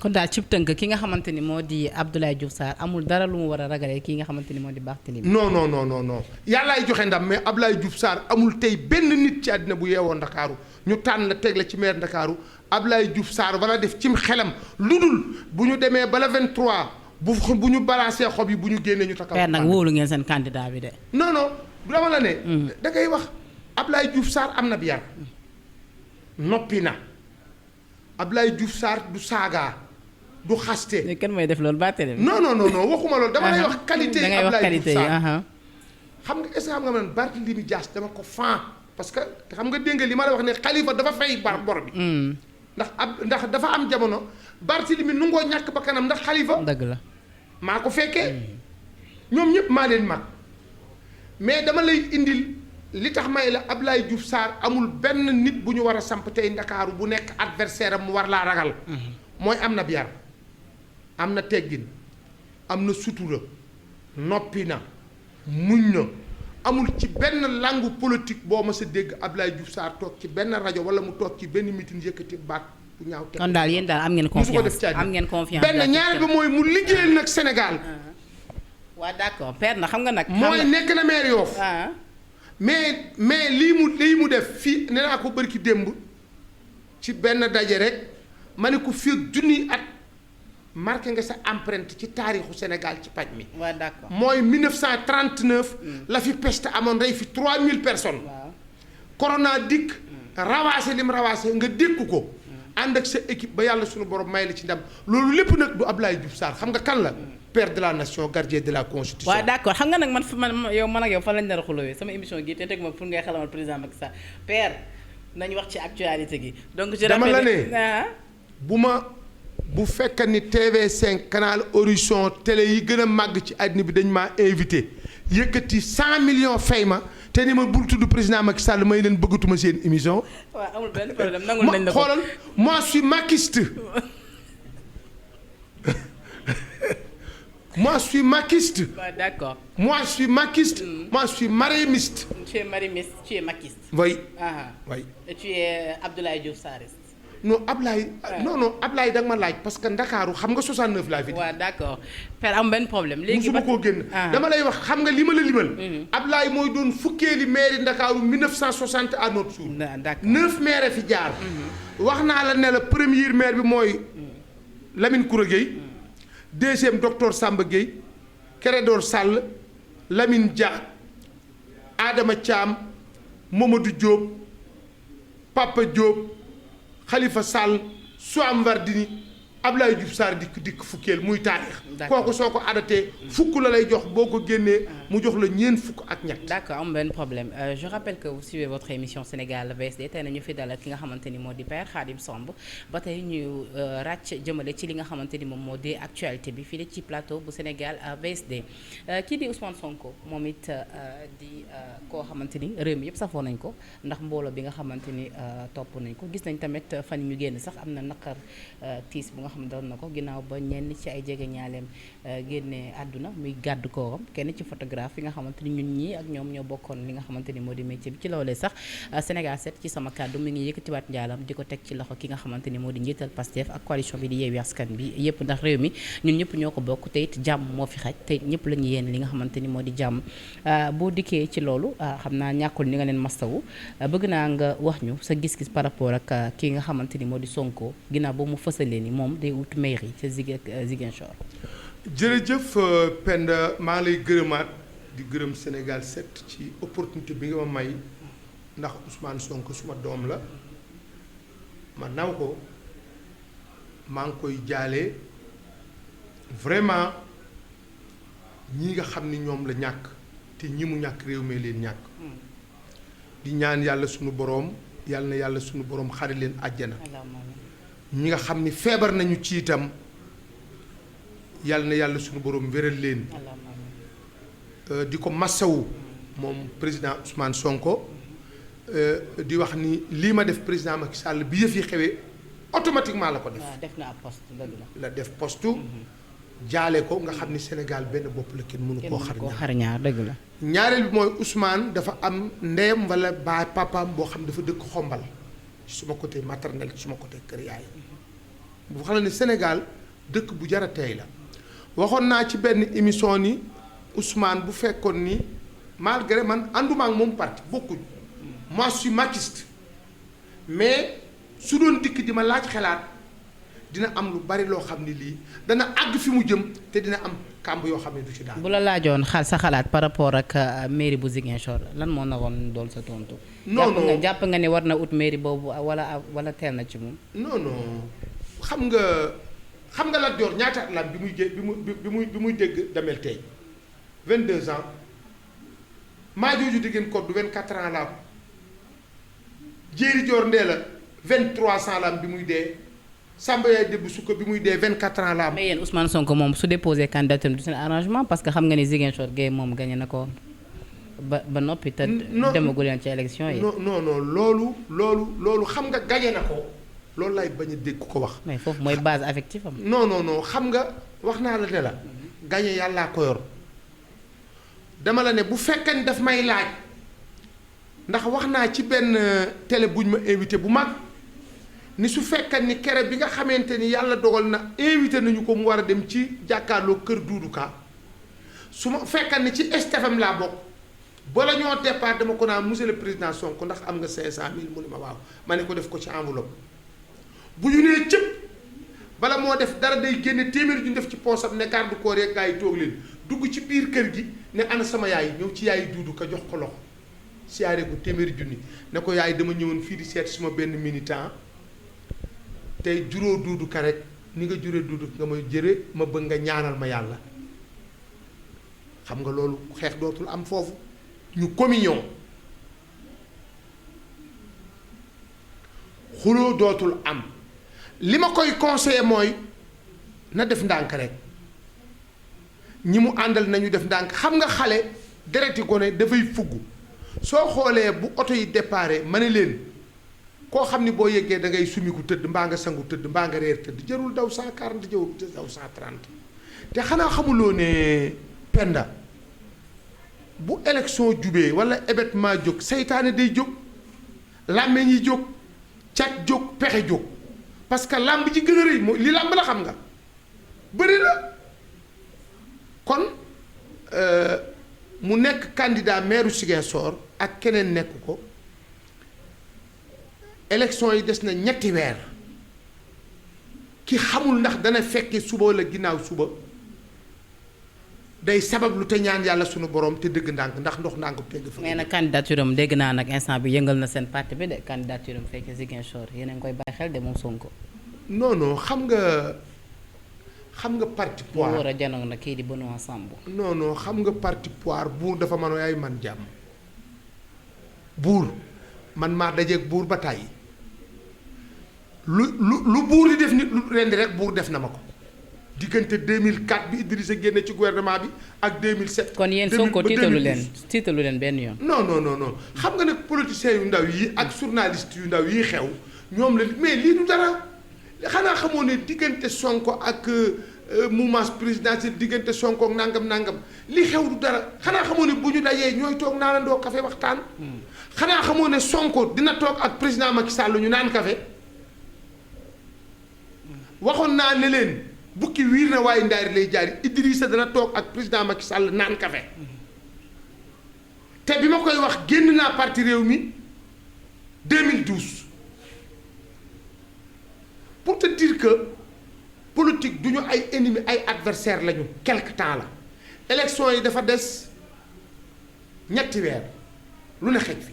kon daal cib tënk ki nga xamante ni moo di Abdoulaye Diouf Sarr amul dara lu mu war a ragalee kii nga xamante ni moo di Barthélemy. non yàllaay joxe ndam mais Abdoulaye Diouf Sarr amul tey benn nit ci àddina bu yeewoo Ndakaaru ñu tànn la teg la ci maire Ndakaaru Abdoulaye Diouf Sarr wala def cim xelam lu dul bu ñu demee bala 23 bu ñu balancé xob yi bu ñu génnee ñu takkal. père nag wóolu ngeen seen candidat bi de. non dama la ne. da ngay wax Abdoulaye Diouf Sarr am na bi yar noppi na Abdoulaye Diouf Sarr du saaga. du xaste. mais kenn mooy def loolu Barthélemy. non waxuma loolu. dama lay wax qualité yi Abdoulaye Diouf Sarr xam nga est-ce que xam nga man Barthélemy Dias dama ko fan parce que xam nga dégg nga li ma la wax ne Khalifa dafa fay bor bi. ndax dafa am jamono Barthélemy nu ngoo ñàkk ba kanam ndax Khalifa. dëgg la maa ko fekkee. ñoom ñëpp maa leen mag mais dama lay indil li tax may la Abdoulaye Diouf Sarr amul benn nit bu ñu war a samp tey Ndakaaru bu nekk adversaire am mu war laa ragal. mooy am na biyar am na teggin am na sutura noppi na muñ na amul ci benn langue politique boo ma sa dégg Abdoulaye Diouf Sarr toog ci benn rajo wala mu toog ci benn meeting yëkkati baat bu ñaaw teg. kon daal yéen daal am ngeen confiance am ngeen confiance. benn ñaar bi mooy mu liggéeyal nag Sénégal. waaw d'accord père na xam nga nag. mooy nekk na maire Yoff. mais lii mu def fii nee naa ko bërki démb ci benn daje rek ma ne ko fii junniy at marqué nga sa empreinte ci taarixu Sénégal ci paj mi. waaw d'accord mooy 1939. la fi peste amoon rey fi 3000 personnes. waaw corona dikk. rawaase lim rawaase nga dékku ko. ànd ak sa équipe ba yàlla suñu borom may la ci ndam loolu lépp nag du Abdoulaye Diouf Sarr xam nga kan la. père de la nation gardien de la constitution. waaw d'accord xam nga nag man ak yow fan lañ nar a xulóowee sama émission gi te teg ma pour ngay xalamal président Macky Sall père nañu wax ci actualité gi. donc je dama la ne bu fekkee ni TV5 canal Horizon télé yi gën a màgg ci àddina bi dañ maa invité yëkkati 100 millions fay ma te ni ma bul tudd président Macky Sall may leen bëggatuma seen émission. waaw amul benn problème nangul nañ la ko xoolal moi je suis mackiste. moi je suis maquiste. D'accord. Moi je suis maquiste. Moi je suis marémiste. Tu es marimiste, tu es maquiste. Oui. Ah. Oui. Et tu es Abdoulaye Diouf Sarriste. non Ablaye. non Ablaye da nga ma laaj parce que Ndakaaru xam nga 69 laa fi. waaw d'accord père am benn problème. léegi musuma koo génn. dama lay wax xam nga li ma la limal. Ablaye mooy doon fukkeeli maire Ndakaaru 1960 à notre jour. d'accord 9 maires fi jaar. wax naa la ne la premier maire bi mooy Lamine Koura Gueye. deuxième docteur Samba Gueye. Kérédor Sall. Lamine Dia. Adama Thiam. Mamadou Diop. Papa Diop. Khalifa Sall Soham Wardini Abdoulaye Diouf Sarr dikk fukkeel muy taarix. kooku soo ko adatee fukk la lay jox boo ko génnee mu jox la ñeent fukk ak ñett. d'accord am benn problème je rappelle que vous suivez votre émission Sénégal VSD tey nañu fi dalal ki nga xamante ni moo di Père Khadim Samb ba tey ñu ràcc jëmale ci li nga xamante ni moom moo di actualité bi fii ci plateau bu Sénégal VSD kii di Ousmane Sonko moom it di koo xamante ni réew mi yëpp safoo nañ ko ndax mbooloo bi nga xamante ni topp nañ ko gis nañ tamit fan ñu génn sax am na naqar tiis bu nga xam doon na ko ginnaaw ba ñenn ci ay jege ñaaleem génne àdduna muy gàddu kooram kenn ci photographe yi nga xamante ni ñun ñii ak ñoom ñoo bokkoon li nga xamante ni moo di métier bi ci loolee sax Sénégal 7 ci sama kàddu mi ngi yëkkatiwaat njaalam di ko teg ci loxo ki nga xamante ni moo di njiital Pastef ak coalition bi di Yewwi Askan bi yëpp ndax réew mi ñun ñëpp ñoo ko bokk te it jàmm moo fi xaj te ñëpp la ñu yéen li nga xamante ni moo di jàmm boo dikkee ci loolu xam naa ñàkkul ni nga leen mastawu bëgg naa nga wax ñu sa gis-gis par rapport ak ki nga xamante ni moo di Sonko ginnaaw ba mu fësalee ni moom day wut mairie ca Ziguinchor. jërëjëf Penda maa ngi lay gërëmaat di gërëm Sénégal 7 ci opportunité bi nga ma may ndax Ousmane Sonko suma doom la ma naw ko maa ngi koy jaale vraiment ñi nga xam ni ñoom la ñàkk te ñi mu ñàkk réew mi leen ñàkk di ñaan yàlla sunu boroom yàlla na yàlla sunu boroom xari leen àjjana ñi nga xam ni feebar nañu ci itam yàlla na yàlla sunu boroom wéral leen di ko massawu moom président Ousmane Sonko di wax ni lii ma def président Macky Sall bi yëf yi xewee automatiquement la ko def. waaw def na ab poste dëgg la def poste jaale ko nga xam ni Sénégal benn bopp la kenn mënu koo xar ñaar dëgg la. ñaareel bi mooy Ousmane dafa am ndeyam wala baay papaam boo xam dafa dëkk xombal ci suma côté maternel ci suma côté kër yaay bu xam ne Sénégal dëkk bu jar a tey la waxoon naa ci benn émission ni Ousmane bu fekkoon ni malgré man ànduma ak moom parti bokkuñ moi je suis maquiste mais su doon dikk di ma laaj xalaat dina am lu bari loo xam ni lii dana àgg fi mu jëm te dina am kàmb yoo xam ne du ci daal. bu la laajoon sa xalaat par rapport ak mairie bu Ziguinchor lan moo naroon dool sa tontu. non jàpp nga ne war na ut mairie boobu wala teel na ci moom. non xam nga Lat Joor ñaata at la bi muy dégg Damel tey 22 ans maa jooju diggéen ko du 24 ans la am Jéeri Joor ndee la 23 ans la am bi muy dee Samba Yaay Debbu Sukka bi muy dee 24 ans la am. mais yéen Ousmane Sonko moom su déposé candidature du seen arrangement parce que xam nga ni Ziguinchor Gueye moom gagné na ko ba noppi te demagu leen ci élection yi. non loolu xam nga gagné na ko loolu lay bañ a dégg ko wax. mais foofu mooy base affective am. non xam nga wax naa la ne la. gagné yàllaa ko yor dama la ne bu fekkee ni daf may laaj ndax wax naa ci benn télé buñ ma invité bu mag ni su fekkee ni kere bi nga xamante ni yàlla dogal na invité nañu ko mu war a dem ci jàkkaarloo kër Doudou Ka su ma fekkee ni ci STFM laa bokk bala ñoo départ dama ko naan monsieur le président Sonko ndax am nga 500000 mu ne ma waaw ma ne ko def ko ci enveloppe bu ñu nee cëpp bala moo def dara day génne téeméer ju ñu def ci poosam ne garde corps yeeg gaa yi toog leen dugg ci biir kër gi ne ana sama yaay ñëw ci yaay Doudou Ka jox ko loxo siyaare ko téeméeri junni ne ko yaay dama ñëwoon fii di seet suma benn militant tey juróo Doudou Ka rek ni nga juree Doudou nga may jëre ma bëgg nga ñaanal ma yàlla xam nga loolu xeex dootul am foofu ñu communion xuloo dootul am li ma koy conseillé mooy na def ndànk rek ñi mu àndal nañu def ndànk xam nga xale dereti gone dafay fugg soo xoolee bu oto yi déparé ma ne leen koo xam ni boo yeggee da ngay sumiku tëdd mbaa nga sangu tëdd mbaa nga reer tëdd jarul daw 140 jarul daw 130 te xanaa xamuloo ne Penda bu élection jubee walla événement jóg seytaane day jóg làmmeñ yi jóg cat jóg pexe jóg parce que làmb ji gën a rëy mooy li làmb la xam nga bëri la kon mu nekk candidat maire Ziguinchor ak keneen nekk ko élection yi des na ñetti weer ki xamul ndax dana fekke suba la ginnaaw suba day sabab lu te ñaan yàlla sunu borom te dëgg ndànk ndax ndox ndànk tegg fa. nee na candidature am dégg naa nag instant bi yëngal na seen parti bi de candidature am fekkee Ziguinchor yéen a ngi koy bàyyi xel de moom Sonko. non xam nga parti pouvoir moo war a janoog nag kii di Benoît Sambou. non xam nga parti pouvoir buur dafa mën ay man jàmm buur man maa dajeeg buur ba tàyyi lu buur di def nit lu rendi rek buur def na ma ko diggante 2004 bi Idrissa génne ci gouvernement bi ak 2007. kon yéen Sonko tiitalu leen benn yoon. non xam nga nag politiciens yu ndaw yi ak journaliste yu ndaw yi xew ñoom la mais lii du dara xanaa xamoo ne diggante Sonko ak mouvance présidentielle diggante Sonko ak nangam li xew du dara xanaa xamoo ne bu ñu dajee ñooy toog naanandoo café waxtaan. xanaa xamoo ne Sonko dina toog ak président Macky Sall ñu naan café waxoon naa ne leen. bukki wiir na waaye ndaari lay jaari Idrissa dana toog ak président Macky Sall naan café te bi ma koy wax génn naa parti réew mi 2012 pour te dire que politique du ñu ay ennemis ay adversaires lañu quelque temps la élection yi dafa des ñetti weer lu ne xej fi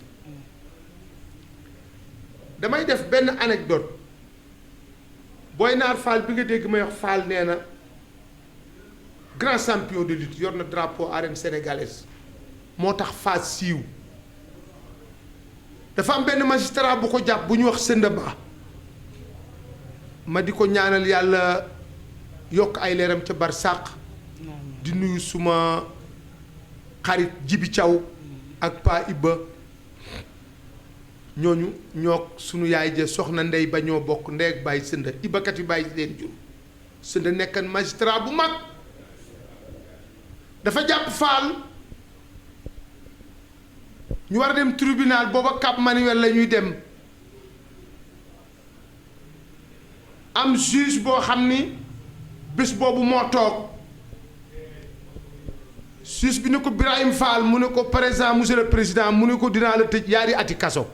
damay def benn anecdote Boy Naar Fall bi nga dégg may wax Fall nee na grand champion de lutte yor na drapeau arène sénégalaise moo tax Fass siiw dafa am benn magistrat bu ko jàpp bu ñu wax Sënda Ba ma di ko ñaanal yàlla yokk ay leeram ca barsàq di nuyu suma xarit Jibi Thiaw ak Pa Ibba ñooñu ñoo sunu yaay ja soxna ndey ba ñoo bokk ndey ak bàyyi Sënda ibakat yi bàyyi leen jur Sënda nekkan magistrat bu mag dafa jàpp Faal ñu war a dem tribunal booba Cap Manuel la ñuy dem am juge boo xam ni bés boobu moo toog juge bi ne ko Birahim Fall mu ne ko président monsieur le président mu ne ko dinaa la tëj yaari ati kaso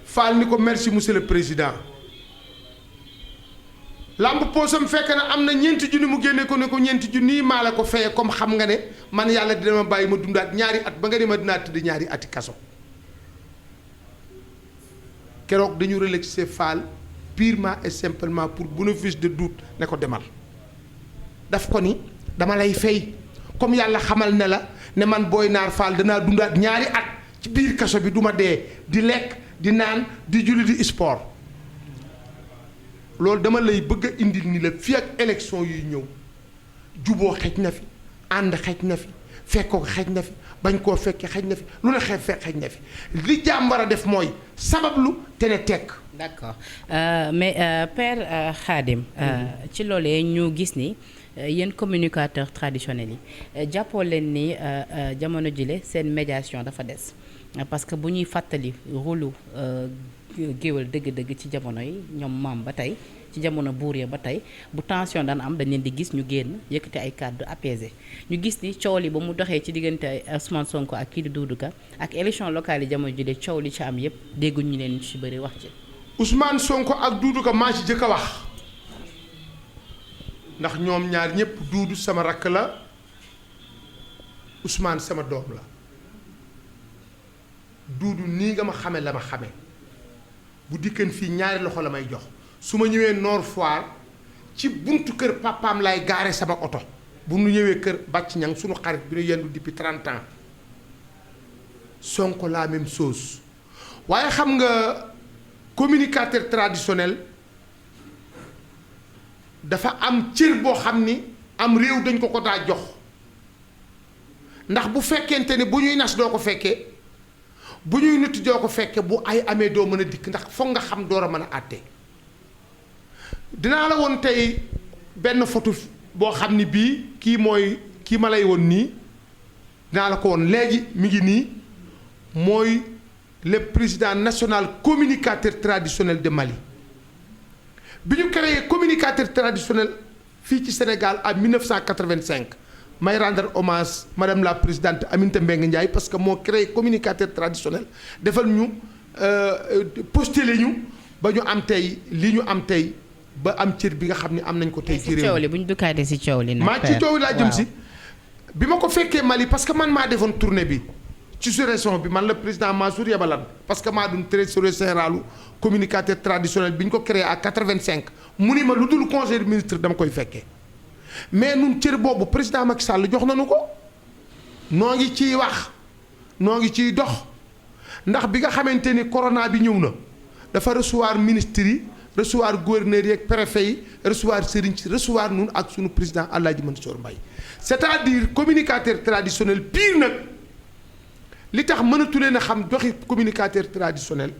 Fall ni ko merci monsieur le président lamb poosam fekk na am na ñeenti junni mu génne ko ne ko ñeenti junni maa la ko feye comme xam nga ne man yàlla dina ma bàyyi ma dundaat ñaari at ba nga ne ma dinaa tëdd ñaari ati kaso keroog dañu relaxé Fall purement et simplement pour bénéfice de doute ne ko demal daf ko ni dama lay fay comme yàlla xamal ne la ne man Boy Naar Fall danaa dundaat ñaari at ci biir kaso bi du ma dee di lekk di naan di julli di sport loolu dama lay bëgg a indil ni la fii ak élection yuy ñëw juboo xej na fi ànd xej na fi fekkoo ko xej na fi bañ koo fekkee xej na fi lu ne xej na fi li jàmbara def mooy sabablu te ne tekk. d'accord mais Père Khadim ci loolee ñu gis ni yéen communicateurs traditionnels yi jàppoo leen ni jamono jile seen médiation dafa des parce que bu ñuy fàttali rôlu géwél dëgg-dëgg ci jamono yi ñoom maam ba tey ci jamono buur ya ba tey bu tension daan am dañ leen di gis ñu génn yëkkati ay kàddu apaisé ñu gis ni coow li ba mu doxee ci diggante Ousmane Sonko ak kii di Doudou Ka ak élection locale yi jamono jile coow li ci am yépp dégguñu leen ñu ci bëri wax ci. Ousmane Sonko ak Doudou Ka maa ci jëkk a wax ndax ñoom ñaar ñëpp Doudou sama rakk la Ousmane sama doom la Doudou nii nga ma xame la ma xame bu dikkeen fii ñaari loxo la may jox su ma ñëwee Nord Foire ci buntu kër papaam lay gaare sama oto bu nu ñëwee kër bàcc ñang suñu xarit bi ñu yendu depuis 30 ans Sonko la même chose waaye xam nga communicateur traditionnel dafa am cër boo xam ni am réew dañ ko daa jox ndax bu fekkente ni bu ñuy nas doo ko fekkee bu ñuy nutti doo ko fekke bu ay amee doo mën a dikk ndax foog nga xam door a mën a àtte dinaa la woon tey benn photo boo xam ni bii kii ma lay woon nii dinaa la ko woon léegi mi ngi nii mooy le président national communicateur traditionnel de Mali bi ñu créé communicateur traditionnel fii ci Sénégal en 1985 may rendre hommage madame la présidente Aminata Mbengue Ndiaye parce que moo créé communicateur traditionnel defal ñu postulé ñu ba ñu am tey li ñu am tey ba am cër bi nga xam ne am nañ ko tey ci réew mi. bu ñu dukkaatee si coow li nag. maa ci coow laa jëm si. bi ma ko fekkee Mali parce que man maa defoon tournée bi ci sous-région bi man la président Mansour yabalan parce que maa doon trésorier général communicateur traditionnel bi ñu ko créé à 85 mu ni ma lu dul conseil des ministres dama koy fekkee mais nun cër boobu président Macky Sall jox nañu ko noo ngi ciy wax noo ngi ciy dox ndax bi nga xamante ni corona bi ñëw na dafa recevoir ministres yi recevoir gouverneurs yi ak préfet yi recevoir sëriñ si recevoir nun ak sunu président Alaaji Mansour Mbaye c'est-à-dire communicateur traditionnel pire nag li tax mënatu leen a xam doxi communicateur traditionnel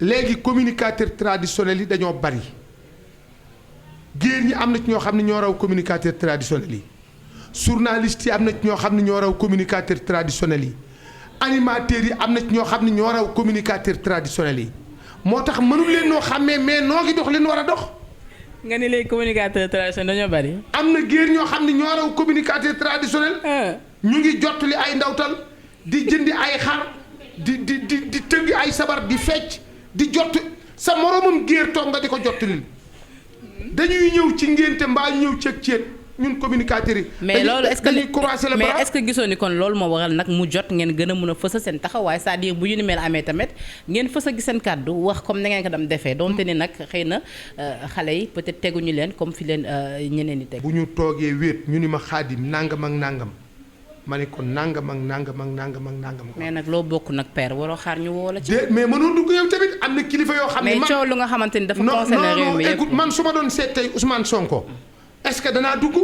léegi communicateur traditionnel yi dañoo bari géer ñi am na ci ñoo xam ne ñoo raw communicateur traditionnel yi journalistes yi am na ci ñoo xam ne ñoo raw communicateur traditionnel yi animateurs yi am na ci ñoo xam ne ñoo raw communicateur traditionnel yi moo tax mënul leen noo xàmmee mais noo ngi dox leen war a dox. nga ni léegi communicateur traditionnel dañoo bari. am na géer ñoo xam ne ñoo raw communicateur traditionnel. ñu ngi jottali ay ndawtal di jëndi ay xar di tëgg ay sabar di fecc di jott sa moroomam géer toog nga di ko jottali dañuy ñëw ci ngénte mbaa ñëw ceeg ceet ñun communicateurs yi. mais loolu est-ce que dañuy croiser le bras mais est-ce que gisoo ni kon loolu moo waral nag mu jot ngeen gën a mën a fësal seen taxawaay c'est-à-dire bu yu ni mel amee tamit ngeen fësal gi seen kàddu wax comme na ngeen ko dem defee donte ni nag xëy na xale yi peut-être teguñu leen comme fi leen ñeneen di teg. bu ñu toogee wéet ñu ni ma Xaadim nangam ak nangam ma ne ko nangam ak nangam ak nangam ak nangam. mais nag loo bokk nag père waroo xaar ñu woo la ci. mais mënoo dugg yow tamit am na kilifa yoo xam ne. mais coow lu nga xamante ni dafa concerné réew mi yëpp écoute man su ma doon seet tey Ousmane Sonko est-ce que danaa dugg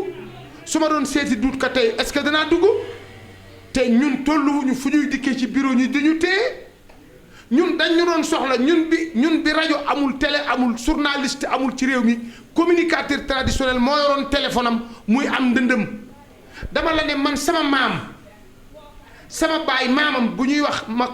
su ma doon seeti duut ka tey est-ce que danaa dugg te ñun tolluwuñu fu ñuy dikkee ci bureau ñi dañu téye ñun dañ ñu doon soxla ñun bi rajo amul télé amul journaliste amul ci réew mi communicateur traditionnel moo yoroon téléphone am muy am ndëndëm dama la ne man sama maam sama baay maamam bu ñuy wax ma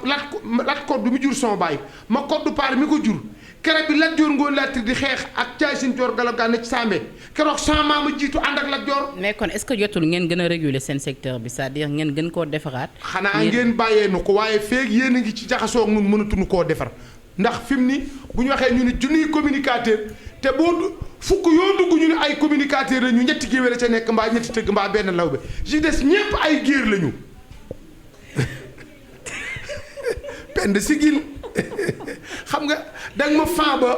lat koddu mi jur sama baay ma koddu paar mi ko jur keroog bi Lat Joor Ngoon Laatiir di xeex ak Caay Siin Joor Galabgaan na ci Sàmbe keroog sama maama jiitu ànd ak Lat Joor. mais kon est-ce que jotul ngeen gën a réguler seen secteur bi c'est-à-dire ngeen gën koo defaraat. xanaa ngeen bàyyee nu ko waaye feeg yéen a ngi ci jaxasoo ak ñun mënatuñu koo defar ndax fi mu ni bu ñu waxee ñu ni junniy communicateur te boo fukk yoo dugg ñu ne ay communicateur la ñu ñetti géwél la ca nekk mbaa ñetti tëgg mbaa benn lawbe ji des ñépp ay géer lañu pend sigil xam nga danga ma fan ba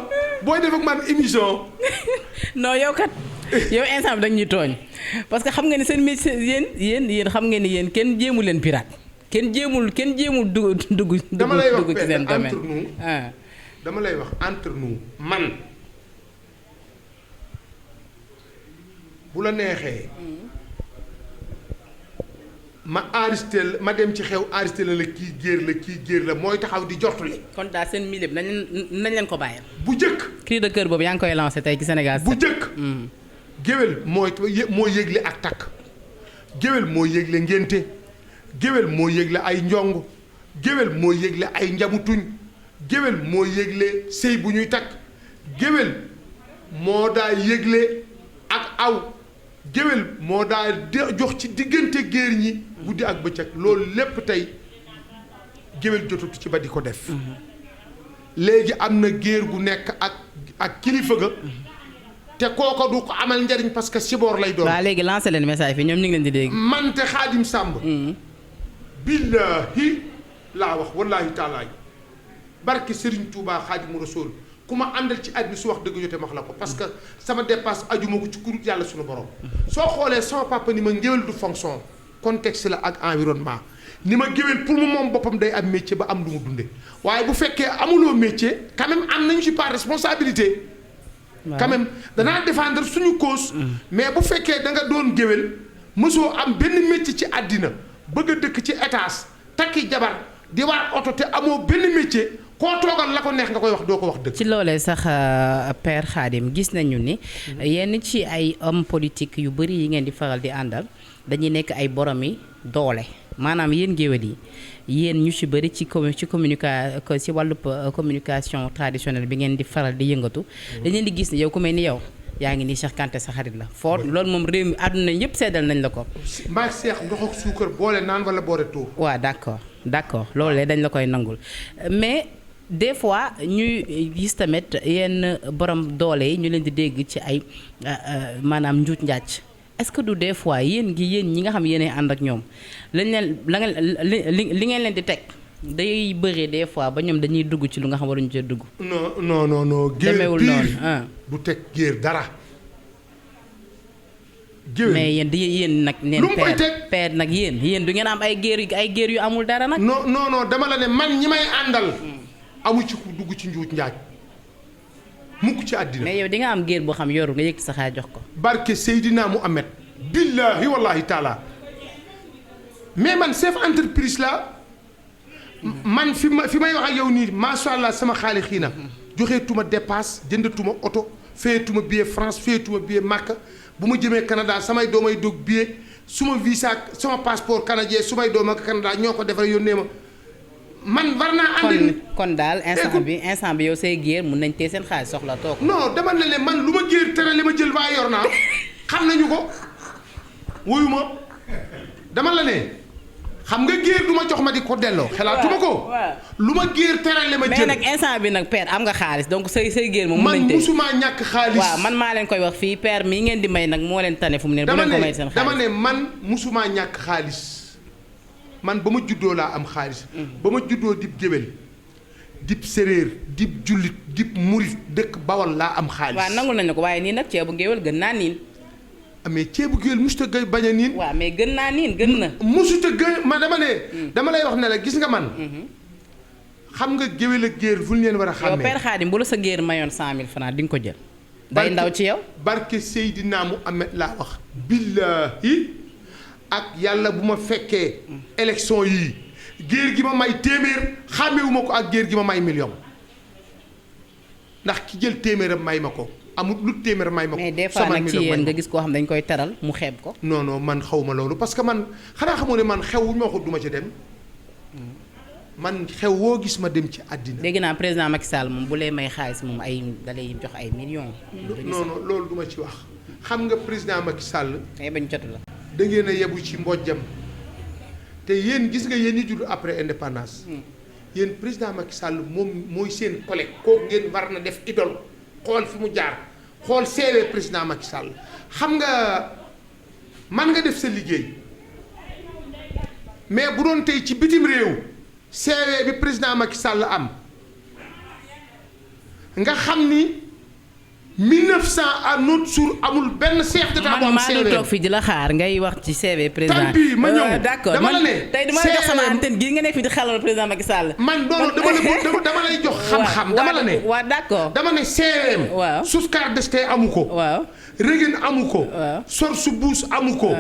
booy def ak man émission. non yow kat yow instant bi dañuy tooñ parce que xam nga ni seen métier yéen xam nga ni yéen kenn jéemu leen pirate kenn jéemul dugg dama lay wax ci seen domaine. entre nous dama lay wax entre nous man bu la neexee ma enregistré la ma dem ci xew enregistré la kii géer la mooy taxaw di jottali. kon daal seen milieu bi nañ leen ko bàyyil. bu jëkk cri de cœur boobu yaa ngi koy lancé tey ci Sénégal. bu jëkk géwél moo yëgle ak takk géwél moo yëgle ngénte géwél moo yëgle ay njong géwél moo yëgle ay njamutuñ géwél moo yëgle sëy bu ñuy takk géwél moo daa yëgle ak aw géwél moo daa jox ci diggante géer ñi guddi ak bëccëg loolu lépp tey géwél jotutu ci ba di ko def léegi am na géer gu nekk ak kilifa ga te kooko du ko amal njariñ parce que siboor lay doon. waaw léegi lancé leen message fi ñoom ñu ngi leen di dégg. man te Xaadim Sàmb billaahi laa wax wallaahi taalaay barke Serigne Touba Xaadimu Rasuul ku ma àndal ci at bi su wax dëgg jotee ma wax la ko parce que sama dépasse ajuma ko ci kurut yàlla suñu borom. soo xoolee sama papa ni ma ngéwél du fonction contexte la ak environnement ni ma géwél pour mu moom boppam day am métier ba am lu mu dunde waaye bu fekkee amuloo métier quand même am nañu ci part responsabilité. quand même danaa défendre suñu cause. mais bu fekkee da nga doon géwél mësoo am benn métier ci àddina bëgg a dëkk ci étage takki jabar di war oto te amoo benn métier koo toogal la ko neex nga koy wax doo ko wax dëgg. ci loolee sax Père Khadim gis nañu ni yenn ci ay homme politique yu bëri yi ngeen di faral di àndal dañuy nekk ay boromi doole maanaam yéen géwél yi yéen ñu ci bëri ci ci wàllu communication traditionnelle bi ngeen di faral di yëngatu dañ leen di gis ni yow ku mel ni yow yaa ngi nii Cheikh Kanté sa xarit la foo loolu moom réew mi àdduna yëpp seddal nañ la ko. mbaa Cheikh ndox ak suukar boole naan wala boole tuur. waaw d'accord loolu dañ la koy nangul mais des fois ñuy gis tamit yenn borom doole yi ñu leen di dégg ci ay maanaam njuuj njaaj est-ce que du des fois yéen ñi nga xam yéenay ànd ak ñoom li ngeen leen di teg day bëree des fois ba ñoom dañuy dugg ci lu nga xam waruñu cee dugg. non. demeewul noonu du teg géer dara. géwél mais yéen nag. lu mu koy teg père nag yéen du ngeen am ay géer yu amul dara nag. non dama la ne man ñi may àndal. amu ci ku dugg ci njuuj njaaj. mukk ci àddina. mais yow di nga am géer boo xam yorul nga yëg sa xaar jox ko. barke Seydina Muhammad. billahi wallahi taala. mais man chef entreprise la. man fi may wax ak yow nii macha allah sama xaalis xii na. joxeetuma dépasse jëndatuma oto fayetuma billet France fayetuma billet Makka bu ma jëmee Canada samay doomay dog billet suma visa sama passeport canadien su may doom ak Canada ñoo ko defar yónnee ma. man war naa andi kon daal instant bi yow say géer mun nañ tee seen xaalis soxla toog. non dama ne leen man lu ma géer tere li ma jël baa yor naa xam nañu ko wuyu ma dama la ne xam nga géer du ma jox ma di ko delloo. xelaatuma ko lu ma géer tere li ma jël. mais nag instant bi nag père am nga xaalis donc say géer moom. mun nañ tee man musuma ñàkk xaalis. waaw man maa leen koy wax fii père mii ngeen di may nag moo leen tane fu mu ne. bu leen ko may seen xaalis dama ne man musuma ñàkk xaalis. man ba ma juddoo laa am xaalis. ba ma juddoo dib géwél dib séréer dib jullit dib murit dëkk bawal laa am xaalis. waaw nangul nañu ko waaye nii nag ceebu géwél gën naa niin. mais ceebu géwél musuta gay bañ a niin. waaw mais gën naa niin gën na. musuta gën ma dama ne. dama lay wax ne la gis nga man. xam nga géwél ak géer fu ñu leen war a xàmmee. yow Père Khadim bu la sa géer mayoon 100 000 francs di nga ko jël. day ndaw ci yow. barke Seydina Muhammad laa wax. billahi ak yàlla bu ma fekkee élection yii géer gi ma may téeméer xàmmewuma ko ak géer gi ma may million ndax ki jël téeméeram may ma ko amul lu téeméer may ma ko. mais des fois nag ci yéen nga gis koo xam dañ koy teral mu xeeb ko. non man xawma loolu parce que man xanaa xamoo ne man xew wu ñu ma ko duma ci dem man xew woo gis ma dem ci àddina. dégg naa président Macky Sall moom bu lay may xaalis moom da lay jox ay millions. non loolu duma ci wax xam nga président Macky Sall. kay bañ jotu la. da ngeen a yebu ci mbojjam te yéen gis nga yéen ñi judd après indépendance yéen président Macky Sall moom mooy seen collègue kooku ngeen war na def idole xool fi mu jaar xool seewee président Macky Sall xam nga man nga def sa liggéey mais bu doon tey ci bitim réew seewee bi président Macky Sall am nga xam ni 1900 à notre jour amul benn chef d'état bu am CV. man maa toog fii di la xaar ngay wax ci CV président. tant pis ma ñëw d'accord dama la ne. tey dama la jox sama antenne gii nga nekk fii di xelal président Macky Sall. man doon dama lay jox xam-xam. dama la ne waaw d'accord. dama ne CVM. waaw Giscard d'Estaing amu ko. waaw Reagan amu ko. waaw George Bush amu ko.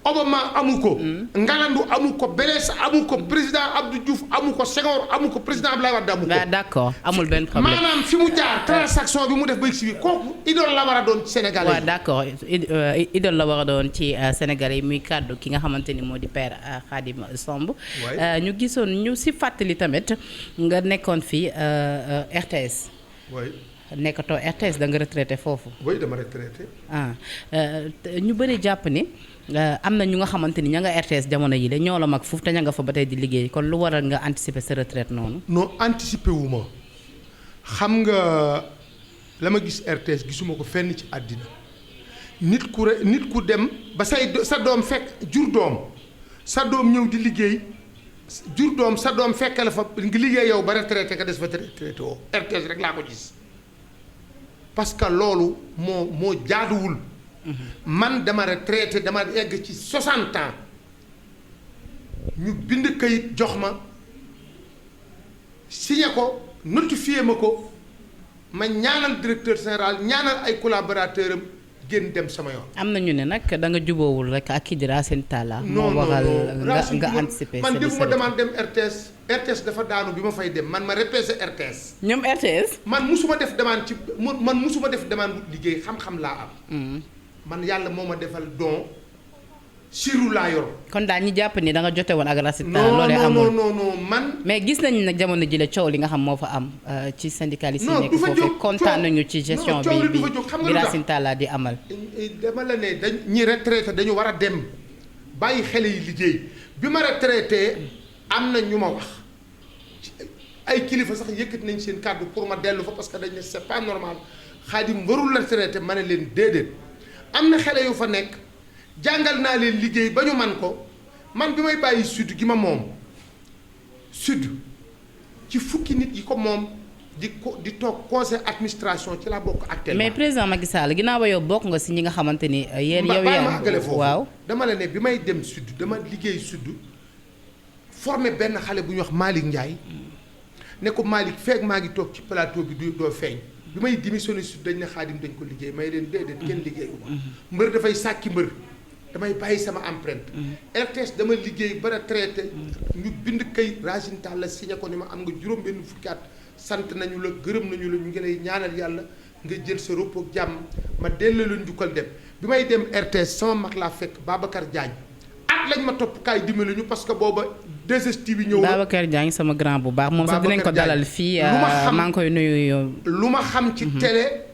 Obama amu ko. Ngalandou amu ko Blaise amu ko président Abdou Diouf amu ko Senghor amu ko président Abdoulaye Wade amu ko. waaw d'accord amul benn problème. maanaam fi mu jaar transaction bi mu def ba ci bi kooku idole la war a doon ci Sénégalais. waaw d'accord idole la war a doon ci Sénégalais yi muy kàddu ki nga xamante ni moo di Père Khadim Samb. ñu gisoon ñu si fàttali tamit nga nekkoon fi RTS. nekkatoo RTS da nga retraité foofu. oui dama retraité. ñu bëri jàpp ni am na ñu nga xamante ni ña nga RTS jamono yi de ñoo la mag foofu te ña nga fa ba tey di liggéey kon lu waral nga anticiper sa retraite noonu. non anticiper wu ma xam nga la ma gis RTS gisuma ko fenn ci àddina nit ku dem ba sa doom fekk jur doom sa doom ñëw di liggéey jur doom sa doom fekk la fa nga liggéey yow ba retraité nga des fa retraité woo RTS rek laa ko gis. parce que loolu moo jaaduwul. man dama retraité dama egg ci 60 ans ñu bind kayit jox ma signé ko notifié ma ko ma ñaanal directeur général ñaanal ay collaborateur am génn dem sama yoon. am na ñu ne nag da nga juboowul rek ak kii di Racine Talla. non moo waral non nga anticiper. man defuma demande dem RTS dafa daanu bi ma fay dem man ma repêché RTS. ñoom RTS. man musuma def demande ci man musuma def demande liggéey xam-xam laa am. man yàlla moo ma defal don siru laa yor. kon daal ñi jàpp ni da nga jote woon ak Racine Talla. loolee amul non man. mais gis nañu nag jamono jile coow li nga xam moo fa am ci syndicaliste yi nekk foofu kontaan nañu ci gestion bi Racine Talla di amal. dama la ne ñi retraité dañu war a dem bàyyi xale yi liggéey bi ma retraité am na ñu ma wax ay kilifa sax yëkkati nañ seen kàddu pour ma dellu fa parce que dañ ne c'est pas normal Khadim warul la retraité ma ne leen déedéet am na xale yu fa nekk jàngal naa leen liggéey ba ñu man ko man bi may bàyyi sud gi ma moom sud ci fukki nit yi ko moom di toog conseil administration ci laa bokk actuellement. mais président Macky Sall ginnaaw ba yow bokk nga si ñi nga xamante ni yéen yow yaa ma àggale foofu waaw dama la ne bi may dem sud dama liggéey sud formé benn xale bu ñuy wax Malick Ndiaye ne ko Malick feeg maa ngi toog ci plateau bi doo feeñ bi may démissionné sud dañ ne Khadim dañ ko liggéey may leen déedéet kenn liggéeyu ma mbër dafay sàkki mbër damay bàyyi sama empreinte. RTS dama liggéey ba retraité ñu bind kay Racine Talla signé ko ni ma am nga juróom benn fukki at sant nañu la gërëm nañu la ñu ngi lay ñaanal yàlla nga jël sa repos jàmm ma delloo la njukkal dem bi may dem RTS sama mag laa fekk Babacar Diagne at lañ ma topp kaay dimbali ñu parce que booba 2STV bi ñëw. Babacar Diagne sama grand bu baax moom sax dinañ ko dalal fii maa ngi koy nuyu yow. lu ma xam ci télé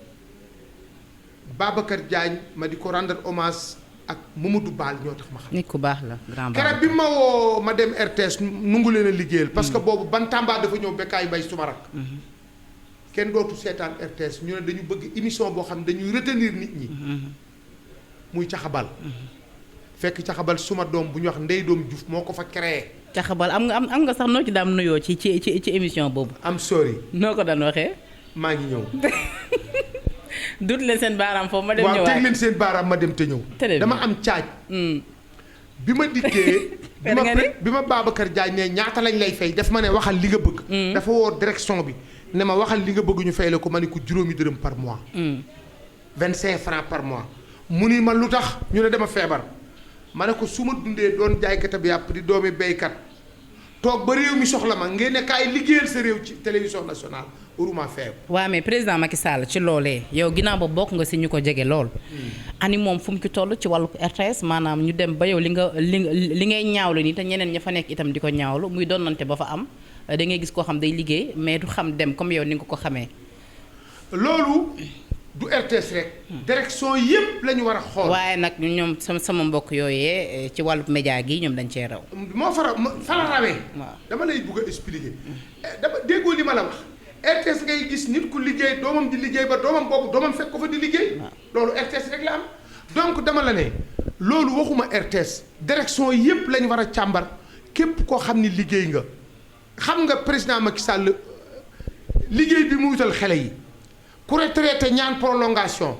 Babacar Diagne ma di ko rendre hommage ak Mamadou Baal ñoo tax ma xam. nit ku baax la grand baax. keroog bi ma woo ma dem RTS nungu leen a liggéeyal. parce que boobu Bantamba dafa ñëw Bekkaay Mbaye suma rak kenn dootu seetaan RTS ñu ne dañu bëgg émission boo xam ne dañuy retenir nit ñi. muy caxabal. fekk caxabal suma doom bu ñu wax Ndey Doom Diouf moo ko fa créé. caxabal am nga sax noo ci daam nuyoo ci émission boobu. am sorry. noo ko daan waxee. maa ngi ñëw. dut leen seen baaraam foofu ma dem ñëwaat waaw teg leen seen baaraam ma dem te ñëw. dama am caaj. bi ma dikkee. bi ma Babacar Diagne ne ñaata lañ lay fay daf ma ne waxal li nga bëgg. dafa woo direction bi ne ma waxal li nga bëgg ñu fay la ko ma ne ko juróomi dërëm par mois. 25 francs par mois. mu ni ma lu tax ñu ne dama feebar. ma ne ko su ma dundee doon jaaykat bi yàpp di doomi béykat toog ba réew mi soxla ma ngeen ne kaay liggéeyal sa réew ci télévision nationale waruma feebar. waaw mais président Macky Sall ci loolee yow ginnaaw ba bokk nga si ñu ko jege lool. ani moom fu mu ci toll ci wàllu RTS maanaam ñu dem ba yow li ngay ñaawlu nii te ñeneen ña fa nekk itam di ko ñaawlu muy doonante ba fa am da ngay gis koo xam day liggéey mais du xam dem comme yow ni nga ko xamee. loolu. du RTS rek. direction yëpp la ñu war a xool. waaye nag ñoom sama mbokk yooyee ci wàllu média gi ñoom dañ cee raw. moo fa rawee. waaw dama lay bugg a expliquer. dama déggoo li ma la wax. RTS ngay gis nit ku liggéey doomam di liggéey ba doomam fekk ko fa di liggéey. loolu RTS rek la am. donc dama la ne loolu waxuma RTS direction yëpp la ñu war a càmbar képp koo xam ni liggéey nga xam nga président Macky Sall liggéey bi mu wutal xale yi. ku retraité ñaan prolongation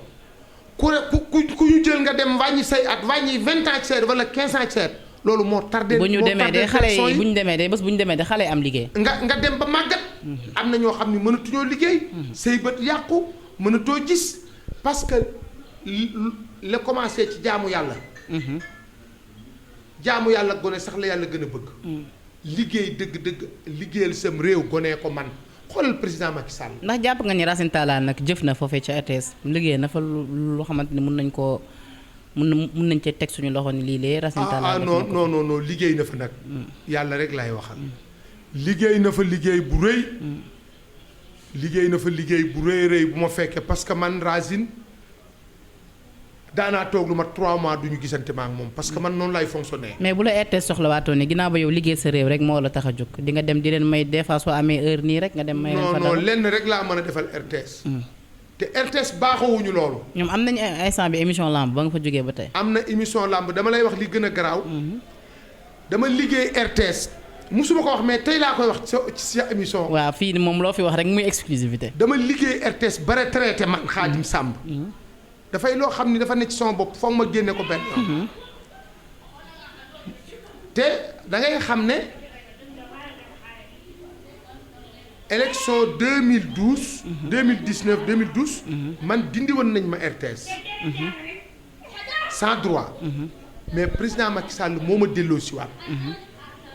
ku ñu jël nga dem wàññi say at wàññi 20 ans seet wala 15 ans seet loolu moo tardé. bu ñu demee de xale yi bu ñu demee de bés bu ñu demee de xale yi am liggéey. nga dem ba màggat. am na ñoo xam ne mënatuñoo liggéey. say bët yàqu mënatoo gis parce que la commencé ci jaamu yàlla. jaamu yàlla gone sax la yàlla gën a bëgg. liggéey dëgg-dëgg liggéeyal sam réew gone ko man. xoolal président Macky Sall. ndax jàpp nga ni Racine Talla nag jëf na foofee ca RTS liggéey na fa loo xamante ni mun nañ cee teg suñu loxo ni lii lee Racine Talla non liggéey na fa nag. yàlla rek laay waxal. liggéey na fa liggéey bu rëy. liggéey na fa liggéey bu rëy bu ma fekkee parce que man Racine daanaa toog lu ma 3 mois du ñu gisante ma ak moom parce que man noonu lay fonctionner. mais bu la RTS soxlawaatoo ne ginnaaw ba yow liggéey sa réew rek moo la tax a jóg di nga dem di leen may des fois soo amee heure nii rek nga dem. may leen fa non lenn rek laa mën a defal RTS. te RTS baaxoowuñu loolu. ñoom am nañu instant bi émission lamb ba nga fa jógee ba tey. am na émission lamb dama lay wax li gën a garaaw. dama liggéey RTS. musuma ko wax mais tey laa koy wax ci sa émission. waaw fii moom loo fi wax rek muy exclusivité. dama liggéey RTS ba retraité man Khadim Samb. dafay loo xam ni dafa ne ci sama bopp foog ma génne ko benn yoon. te da ngay xam ne élection 2012. 2019 2012. man dindi woon nañ ma RTS. sans droit. mais président Macky Sall moo ma delloo si waat.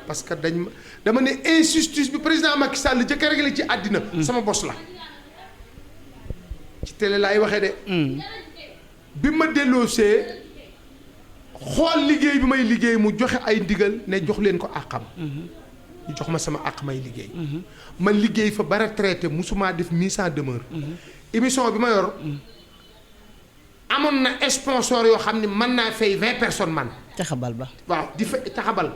parce que dama ne injustice bi président Macky Sall jëkk a réglé ci àddina. sama bos la. ci télé laay waxee de. bi ma delloosee xool liggéey bi may liggéey mu joxe ay ndigal ne jox leen ko àqam. ñu jox ma sama àq may liggéey. man liggéey fa ba retraité musuma def mise en demeure. émission bi ma yor amoon na sponsor yoo xam ne mën naa fay 20 personnes man. caxabal ba. waaw di fa caxabal.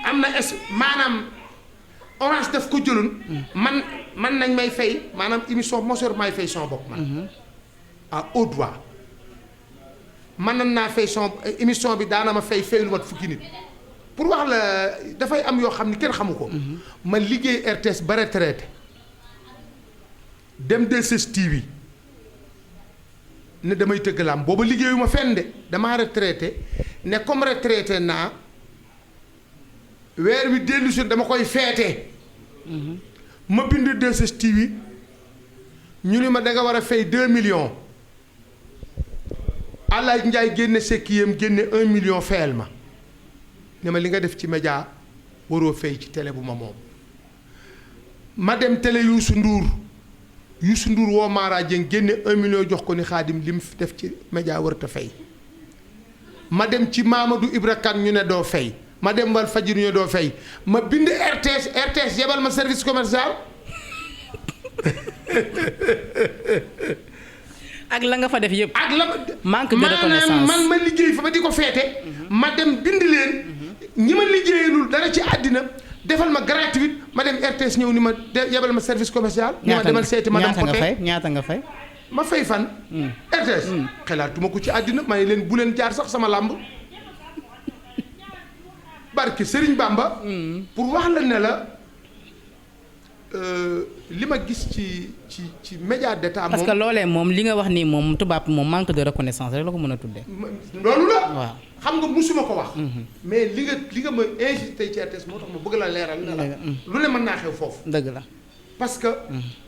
am na maanaam orange daf ko jëloon. man nañ may fay maanaam émission mosor may fay son bopp man. à haute voix mën naa fay son émission bi daana ma fay lu mat fukki nit. pour wax la dafay am yoo xam ni kenn xamu ko. ma liggéey RTS ba retraité dem 2STV ne damay tëgg làmb booba liggéeyu ma fenn de damaa retraité ne comme retraité naa weer wi dellu si dama koy feete. ma bind 2STV ñu ni ma da nga war a fay 2 millions. Alaaj Njaay génne sekkiyam génne 1 million fayal ma. ne ma li nga def ci média waroo fay ci télé bu ma moom. ma dem télé Youssou Ndour woo Mara Dieng génne 1 million jox ko ni Xaadim li mu def ci média warut a fay. ma dem ci Mamadou Ibra Kane ñu ne doo fay ma dem Walf Fadjri ñu ne doo fay ma bind RTS yebal ma service commercial. ak la nga fa def yëpp. ak la manque de reconnaissance man ma liggéey fa ba di ko feete. ma dem bind leen. ñi ma liggéeyalul dara ci àddina defal ma gratuite ma dem RTS ñëw ni ma yebal ma service commercial. ni ma demal seeti madame Poté ñaata nga fay. ma fay fan. RTS. xelaatuma ko ci àddina may leen bu leen jaar sax sama làmb. barke Serigne Bamba. pour wax la ne la li ma gis ci média d'état moom. parce que loolee moom li nga wax nii moom tubaab moom manque de reconnaissance rek la ko mën a tuddee. loolu la. waaw xam nga musuma ko wax. mais li nga ma insisté ci RTS moo tax ma bëgg la leeral. ne la lu ne mën naa xew foofu. dëgg la. parce que.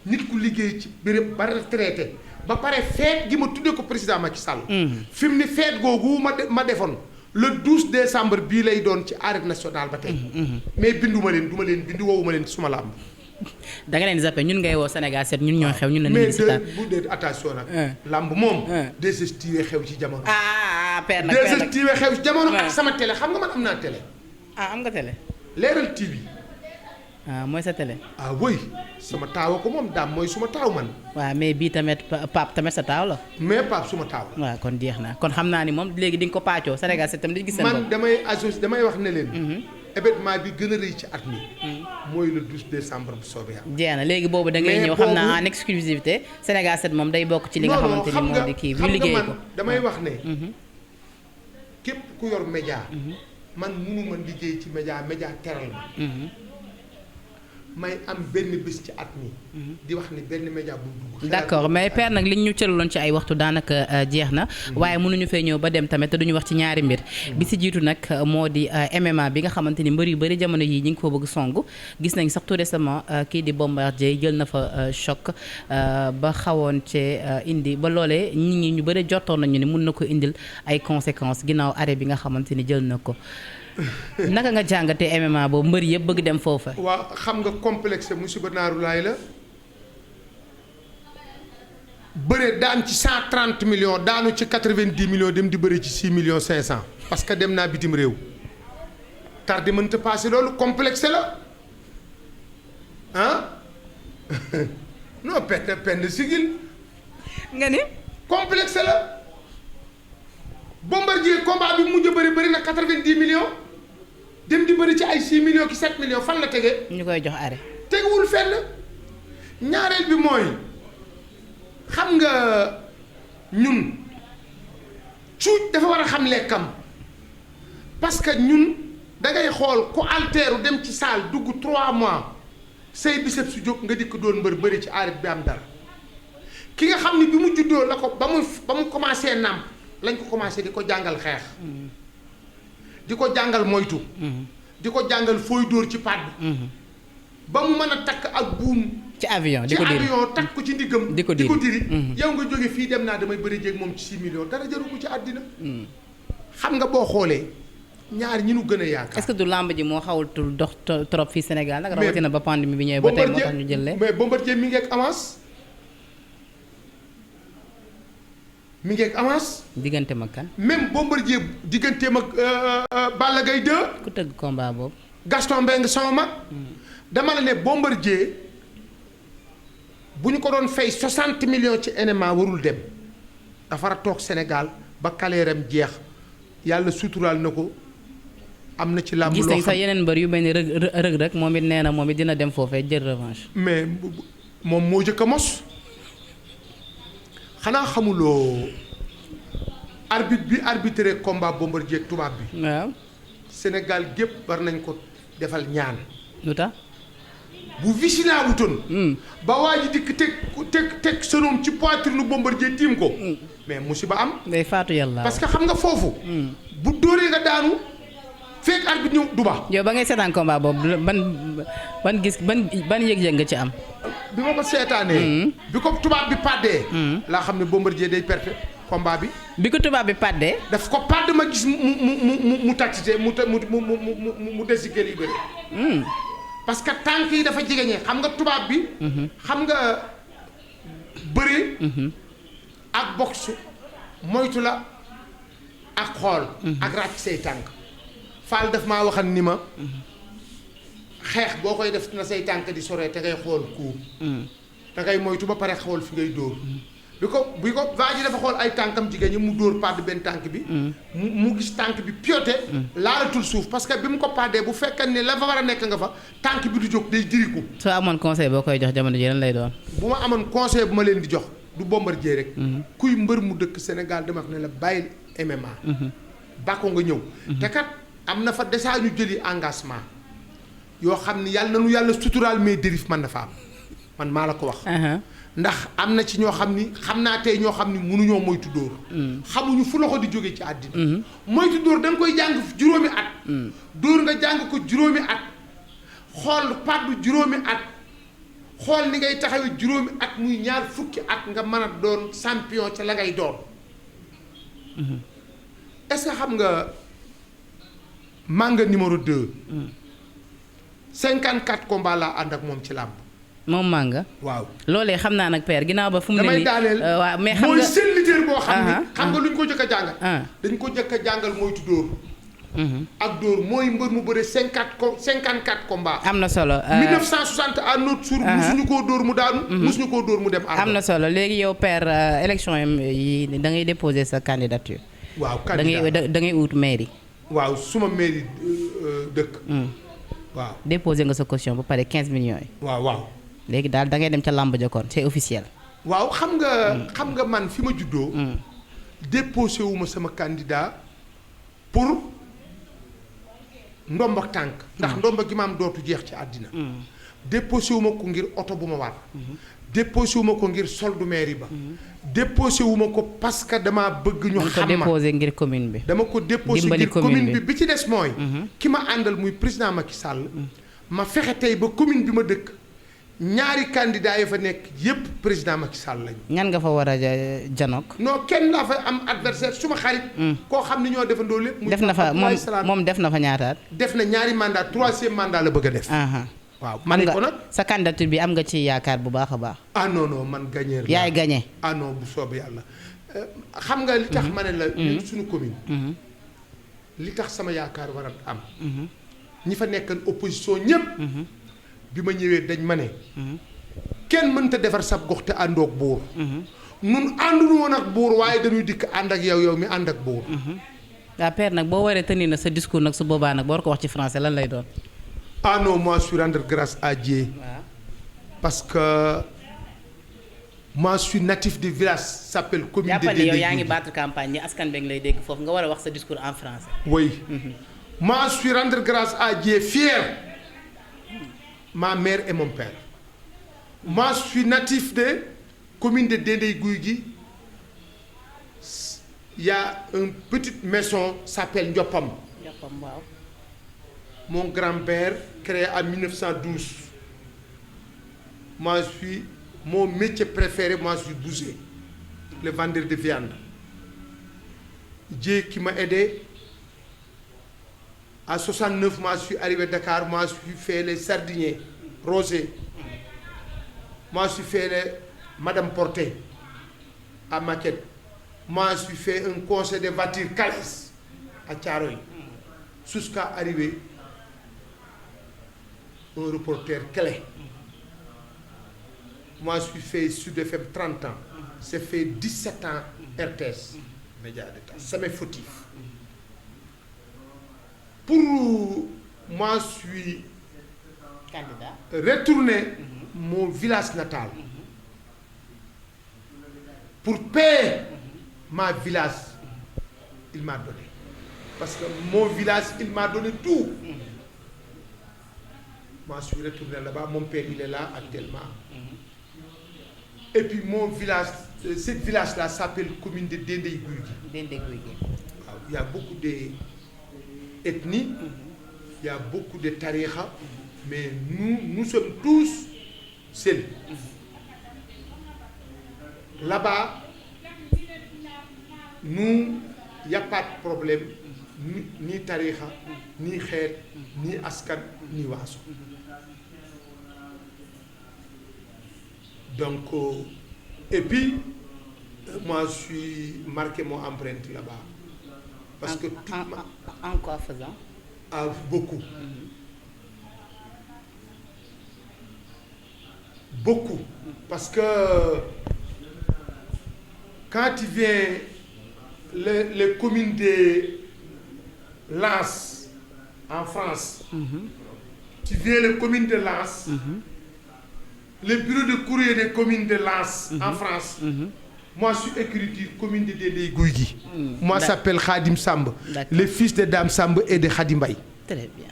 nit ku liggéey ci béréb ba retraité ba pare feet gi ma tuddee ko président Macky Sall. fi mu ni feet googu ma defoon. le 12 décembre bii lay doon ci arène nationale ba tey. mais binduma leen duma leen bindu woowuma leen suma làmb. da nga leen zappé ñun ngay woo Sénégal 7 ñun ñoo xew ñun la ñu. mais bu dee attention nag. làmb moom. 2STV xew ci jamono. père nag 2STV xew ci jamono ak sama télé xam nga man am naa télé. am nga télé. Leeral TV. mooy sa télé. oui sama taawa ko moom daam mooy suma taaw man. waaw mais bii tamit Pape tamit sa taaw la. mais Pape suma taaw la. waaw kon jeex na kon xam naa ni moom léegi di nga ko pàccoo Sénégal 7 tamit di gis seen bopp. man damay wax ne leen. événement bi gën a rëy ci at mi. mooy le 12 décembre bu soobee yàlla. jeex na léegi boobu da ngay ñëw xam naa en exclusivité Sénégal 7 moom day bokk ci li nga xamante ni moo di kii bu liggéey ko damay wax ne. képp ku yor média. man mënuma liggéey ci média teral ma. may am benn bés ci at mi. di wax ni benn média bu dugg. d'accord mais père nag li ñu cëraloon ci ay waxtu daanaka jeex na. waaye mënuñu fee ñëw ba dem tamit te duñu wax ci ñaari mbir. bi si jiitu nag moo di MMA bi nga xamante ni mbër yu bëri jamono yii ñu ngi ko bëgg song gis nañ sax tout récemment kii di Bombardier jël na fa choc ba xawoon cee indi ba loolee nit ñi ñu bëri jottoon nañu ni mun na ko indil ay conséquences ginnaaw arrêt bi nga xamante ni jël na ko. naka nga jàngatee MMA boobu mbër yëpp bëgg dem foofa. waaw xam nga complexe musiba naaru laay la bëre daan ci 130 millions daanu ci 90 millions dem di bëre ci 6 millions 500 parce que dem naa bitim réew tardé mënta passé loolu complexe la non penn sigil nga ni complexe la Bombardier combat bi mujj bëri na 90 millions dem di bëri ci ay 6 millions ki 7 millions fan la tege. ñu koy jox arrêt. teguwul fenn ñaareel bi mooy xam nga ñun cuuj dafa war a xam lekkam parce que ñun da ngay xool ku alteeru dem ci salle dugg 3 mois say biceps su jóg nga dikk doon mbër bëri ci arrêt bi am dara ki nga xam ni bi mu juddoo la ko ba mu commencé nàmp lañ ko commencé di ko jàngal xeex di ko jàngal moytu di ko jàngal fooy dóor ci paat bi ba mu mën a takk ak buum. ci avion ci avion takk ko ci ndiggam. di ko diri yow nga jóge fii dem naa damay bëri jéeg moom ci 6 millions dara jaru ko ci àddina. xam nga boo xoolee ñaar ñi nu gën a yaakaar. est-ce que du lamb ji moo xawatul dox trop fii Sénégal nag rawatina ba pandémie bi ñëwee ba tey moo tax ñu jël leen. mais Bombardier mi ngi ak avance. digganteem ak kan. même Bombardier digganteem ak Balla Gaye 2. ku tëgg combat boobu. Gaston Mbengue sama mag. dama la ne Bombardier bu ñu ko doon fay 60 millions ci NMA warul dem dafa war a toog Sénégal ba kaleeram jeex yàlla suturaal na ko am na ci làmb loo gis xam nañ sax yeneen mbër yu mel ni rëg moom it nee na moom it dina dem foofee jël revanche. mais moom moo jëkk a mos xanaa xamuloo arbitre bi arbitré combat Bombardier ak tubaab bi. waaw. Sénégal gépp war nañ ko defal ñaan. lu tax. bu vigilant wutoon. ba waa ji dikk teg sënoom ci poitrine Bombardier tiim ko. mais musiba am. day faatu yàlla. parce que xam nga foofu. bu dóoree nga daanu fekk arbitre ñëw du ba. yow ba ngay seetaan combat boobu ban yëg-yëg nga ci am. bi ma ko seetaanee. bi ko tubaab bi pàddee. laa xam ne Bombardier day perte combat bi. bi ko tubaab bi pàddee. daf ko pàdd ma gis mu tàccite mu déséquilibré. parce que tànk yi dafa jegeñee xam nga tubaab bi. xam nga bëri. ak boxe moytu la ak xool. ak ràcc say tànk. Fall daf maa waxal ni ma. xeex boo koy def na say tànk di sore te ngay xool ku. da ngay moytu ba pare xool fi ngay dóor. bi ko waa ji dafa xool ay tànkam jigéen ñi mu dóor pàdd benn tànk bi. mu gis tànk bi piyote. laalatul suuf parce que bi mu ko pàddee bu fekkee ne la fa war a nekk nga fa tànk bi du jóg day diriku. soo amoon conseil boo koy jox jamono ji lan lay doon. bu ma amoon conseil bu ma leen di jox du Bombardier rek. kuy mbër mu dëkk Sénégal dama wax ne la bàyyil MMA. bàkko nga ñëw. te kat am na fa déjà ñu jëli engagement yoo xam ni yàlla na nu yàlla suturaal mais dérive man dafa am man maa la ko wax. ndax am na ci ñoo xam ni xam naa tey ñoo xam ni mënuñoo moytu dóor. xamuñu fu loxo di jóge ci àddina. moytu dóor da nga koy jàng juróomi at. dóor nga jàng ko juróomi at. xool pàddu juróomi at. xool ni ngay taxawee juróomi at muy ñaar fukki at nga mën a doon champion ca la ngay doon. est-ce que xam nga Manga numéro 2. 54 combats laa ànd ak moom ci làmb. moom Manga. waaw loolee xam naa nag père ginnaaw ba fu mu ne nii damay daaneel. waaw mais xam nga mooy seen leader boo xam ni. xam nga lu ñu ko jëkk a jàngal. dañ ko jëkk a jàngal moytu dóor. ak dóor mooy mbër mu bëre 54 combats. am na solo. 1960 à notre jour. musuñu koo dóor mu daanu. musuñu koo dóor mu dem. am na solo léegi yow père élection yi da ngay déposer sa candidature. waaw candidat da ngay ut mairie. waaw suma mairie dëkk. waaw déposer nga sa caution ba pare 15 millions yi. waaw. léegi daal da ngay dem ca làmb jokkoon c'est officiel. waaw xam nga man fi ma juddoo. déposé wu ma sama candidat pour ndomb ak tànk. ndax ndomba gi ma am dootu jeex ci àddina. déposé wu ma ko ngir oto bu ma war. déposé wu ma ko ngir soldu mairie ba. déposé wu ma ko parce que damaa bëgg ñu xam ma ko déposé ngir commune bi. dama ko déposé ngir commune bi ci des mooy. ki ma àndal muy président Macky Sall. ma fexe tey ba commune bi ma dëkk. ñaari candidat yi fa nekk yépp président Macky Sall lañu. ñan nga fa war a janook. non kenn laa fa am adversaire suma xarit. koo xam ne ñoo defandoo lépp. def na fa moom def na fa ñaataat. def na ñaari mandat 3e mandat la bëgg a def. waaw man ko nag sa candidature bi am nga ci yaakaar bu baax a baax. ah non man gagné. yaay gagné. ah non bu soobee yàlla xam nga li tax ma ne la. ñun suñu commune. li tax sama yaakaar war a am. ñi fa nekkan opposition ñëpp. bi ma ñëwee dañ ma ne. kenn mënta defar sab gox te àndoog buur. nun ànduñu woon ak buur waaye dañuy dikk ànd ak yow mi ànd ak buur. waa père nag boo waree tenir na sa discours nag su boobaa nag boo war ko wax ci français lan lay doon. ah non moi je suis rendre grâce à Dieu. parce que moi je suis natif du village s'appelle commune de Dendey. yow yaa ngi battre campagne ni askan bi ngi lay dégg foofu nga war a wax sa discours en français. oui. moi je suis rendre grâce à Dieu fier. ma mère et mon père. moi je suis natif de commune de Dendey Gouy Gui. Il y a une petite maison s'appelle Ndiopam. Ndiopam waaw. Mon grand-père créé en 1912. moi je suis mon métier préféré, moi je suis boucher, le vendeur de viande. Dieu qui m'a aidé. À 69, moi je suis arrivé à Dakar, moi je suis fait les sardiniers rosés. Moi je suis fait les Madame Porté à Maquette. Moi je suis fait un conseil de voitures Calès à Thiaroye. Jusqu'à arriver un reporter clé. Moi je suis fait Sud FM 30 ans. J'ai fait 17 ans RTS. Média d'État. Ça m'est fautif. Pour moi, je suis candidat. Retourner mon village natal pour payer ma village. Il m'a donné. Parce que mon village, il m'a donné tout. Moi, je suis retourné là-bas. Mon père, il est là actuellement. Et puis, mon village, ce village-là s'appelle commune de Dendé-Guigui. Il y a beaucoup d'ethnies, il y a beaucoup de tariqa, mais nous sommes tous seuls. Là-bas, nous, il n'y a pas de problème, ni tariqa, ni xeet, ni askan, ni waaso. Donc, et puis, moi, je suis marqué mon empreinte là-bas. Parce que en quoi faisant? Beaucoup. Beaucoup. Parce que quand tu viens, les communes de Lens en France, tu viens les communes de Lens, les bureaux de courrier des communes de Lens en France. Moi, je suis écriture commune de Dendé-Guigui. Moi, je s'appelle Khadim Samb, le fils de Dame Samb et de Khadim Baye. Très bien.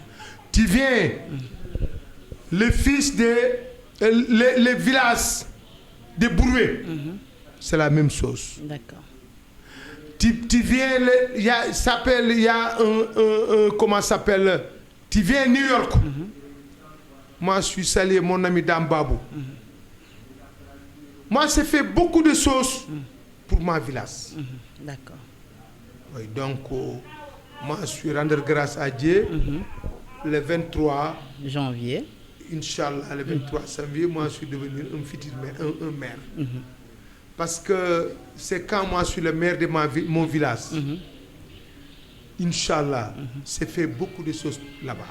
Tu viens, le fils de les villages de Bouroué, c'est la même chose. D'accord. Tu viens, il y a un comment ça s'appelle, tu viens New York. Moi, je suis salué mon ami Dame Babou. Moi, j'ai fait beaucoup de choses pour ma village. D'accord. Oui, donc, moi, je suis rendre grâce à Dieu. Le 23 janvier. Inch'Allah, le 23 janvier, moi, je suis devenu un futur maire, un maire. Parce que c'est quand moi, je suis le maire de mon village. Inch'Allah, j'ai fait beaucoup de choses là-bas.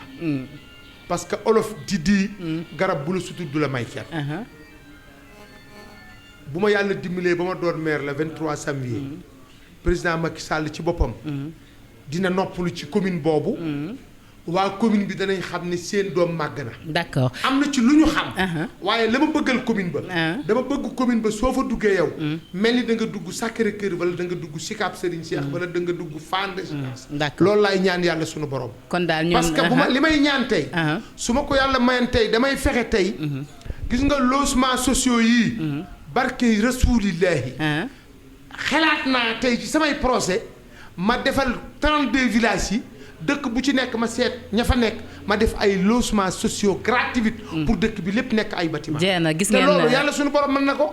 Parce que Olof Didi, garab bu la sutur du la may fer. bu ma yàlla dimbalee ba ma doon maire le 23 janvier président Macky Sall ci boppam dina noppalu ci commune boobu waa commune bi danañ xam ne seen doom màgg na. d'accord am na ci lu ñu xam. waaye la ma bëggal commune ba. dama bëgg commune ba soo fa duggee yow. mel ni da nga dugg Sacré-Cœur wala da nga dugg Sicap Serigne Cheikh wala da nga dugg Fann. d'accord loolu laay ñaan yàlla sunu borom. kon daal ñoom parce que bu ma li may ñaan tey. su ma ko yàlla mayan tey damay fexe tey. gis nga logements sociaux yii. barke rasulillahi. xalaat naa tey ci samay projet ma defal 32 villages yi. dëkk bu ci nekk ma seet ña fa nekk ma def ay logements sociaux gratuits pour dëkk bi lépp nekk ay bâtiment jeex na gis ngeen te loolu yàlla suñu borom mën na ko.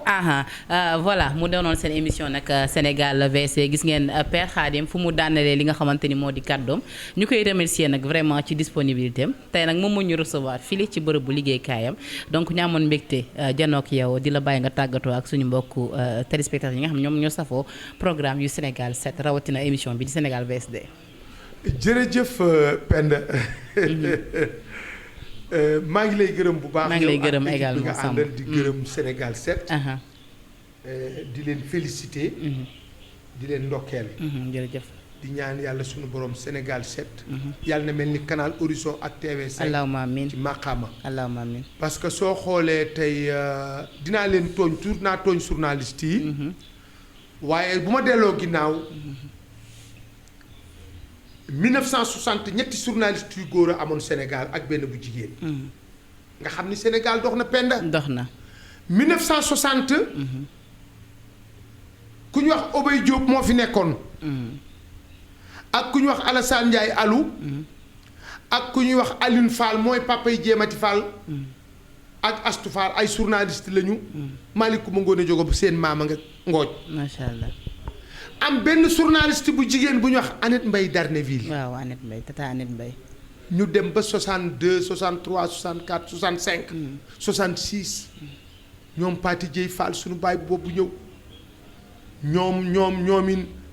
voilà mu doonoon seen émission nag Sénégal VC gis ngeen Père Khadim fu mu daanalee li nga xamante ni moo di kàddoom ñu koy remercier nag vraiment ci disponibilité am tey nag moom moo ñu recevoir fii ci bërëb bu liggéeykaayam donc ñu amoon mbégte janook yow di la bàyyi nga tàggatoo ak suñu mbokku téléspectateurs yi nga xam ñoom ñoo safoo programme yu Sénégal 7 rawatina émission bi di Sénégal VSD. jërëjëf Penda maa ngi lay gërëm bu baax. maa ngi lay gërëm également nga àndal di gërëm Sénégal 7. di leen féliciter. di leen ndokkeel. jërëjëf. di ñaan yàlla sunu borom Sénégal 7. yàlla na mel ni canal Horizon ak TV5. allahumma amiin ci maqaama. allahumma amiin. parce que soo xoolee tey dinaa leen tooñ tuur naa tooñ journaliste yi. waaye bu ma delloo ginnaaw. 1960 ñetti journaliste yu góor a amoon Sénégal ak benn bu jigéen. nga xam ni Sénégal dox na Penda. dox na. 1960. ku ñu wax Obey Diop moo fi nekkoon. ak ku ñu wax Alassane Ndiaye Alou. ak ku ñuy wax Alioune Fall mooy papa yi Jéemati Fall. ak Astufaar ay journaliste lañu. Malick Coumba Ngoné Diogo bu seen maama nga ngooj. macha allah. am benn journaliste bu jigéen bu ñu wax Annette Mbaye Darneville. waaw Annette Mbaye tata Annette Mbaye. ñu dem ba 62 63 64 65. 66. ñoom Pati Dieye Fall suñu baay boobu ñëw.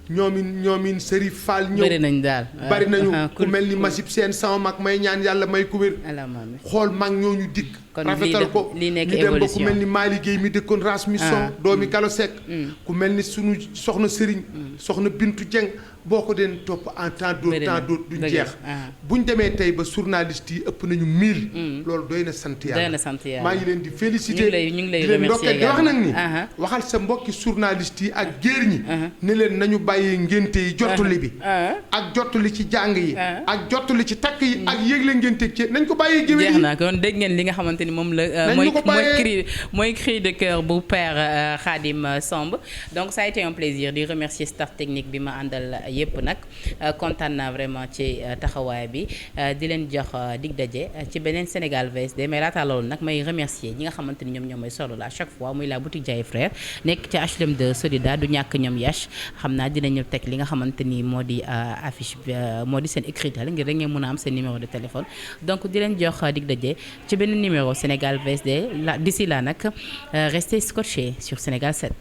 ñoomin Serif Fall ñëw. bëri nañ daal. bari nañu ku mel ni Masib Seen sama mag may ñaan yàlla may ku wér. xool mag ñooñu dikk. rafetal ko lii nekk ñu dem ba ku évolution mel ni Mali Guèye mi dëkkoon transmission. doomi Kalo Seck. ku mel ni sunu soxna Serigne. soxna Bintu Dieng boo ko den topp en temps d'autres duñ jeex. buñ demee tey ba journaliste yi ëpp nañu 1000. loolu doy na sant yàlla. doy na sant yàlla maa ngi leen di féliciter. ñu ngi lay di leen ndokkee di wax nag ni. waxal sa mbokki journaliste yi ak géer ñi. ne leen nañu bàyyee ngénte yi jottali bi. ak jottali ci jàng yi. ak jottali ci takk yi ak yégle ngénte ci nañ ko bàyyee géwél yi. jeex na kon dégg ngeen li nga xamante ni moom la. mooy cri de cœur bu père Khadim Samb donc ça a été un plaisir di remercier staff technique bi ma àndal yépp nag kontaan naa vraiment ci taxawaay bi di leen jox dig daje ci beneen Sénégal VSD mais laata loolu nag may remercier ñi nga xamante ni ñoom may solo la à chaque fois muy la boutique Diaye Frères nekk ci HLM 2 Solida du ñàkk ñoom Yash xam naa dinañu teg li nga xamante ni moo di affiche bi moo di seen écrital ngir rek ngeen mën a am seen numéro de téléphone donc di leen jox dig daje ci beneen numéro Sénégal VSD d'ici là nag restez scotchés sur Sénégal 7.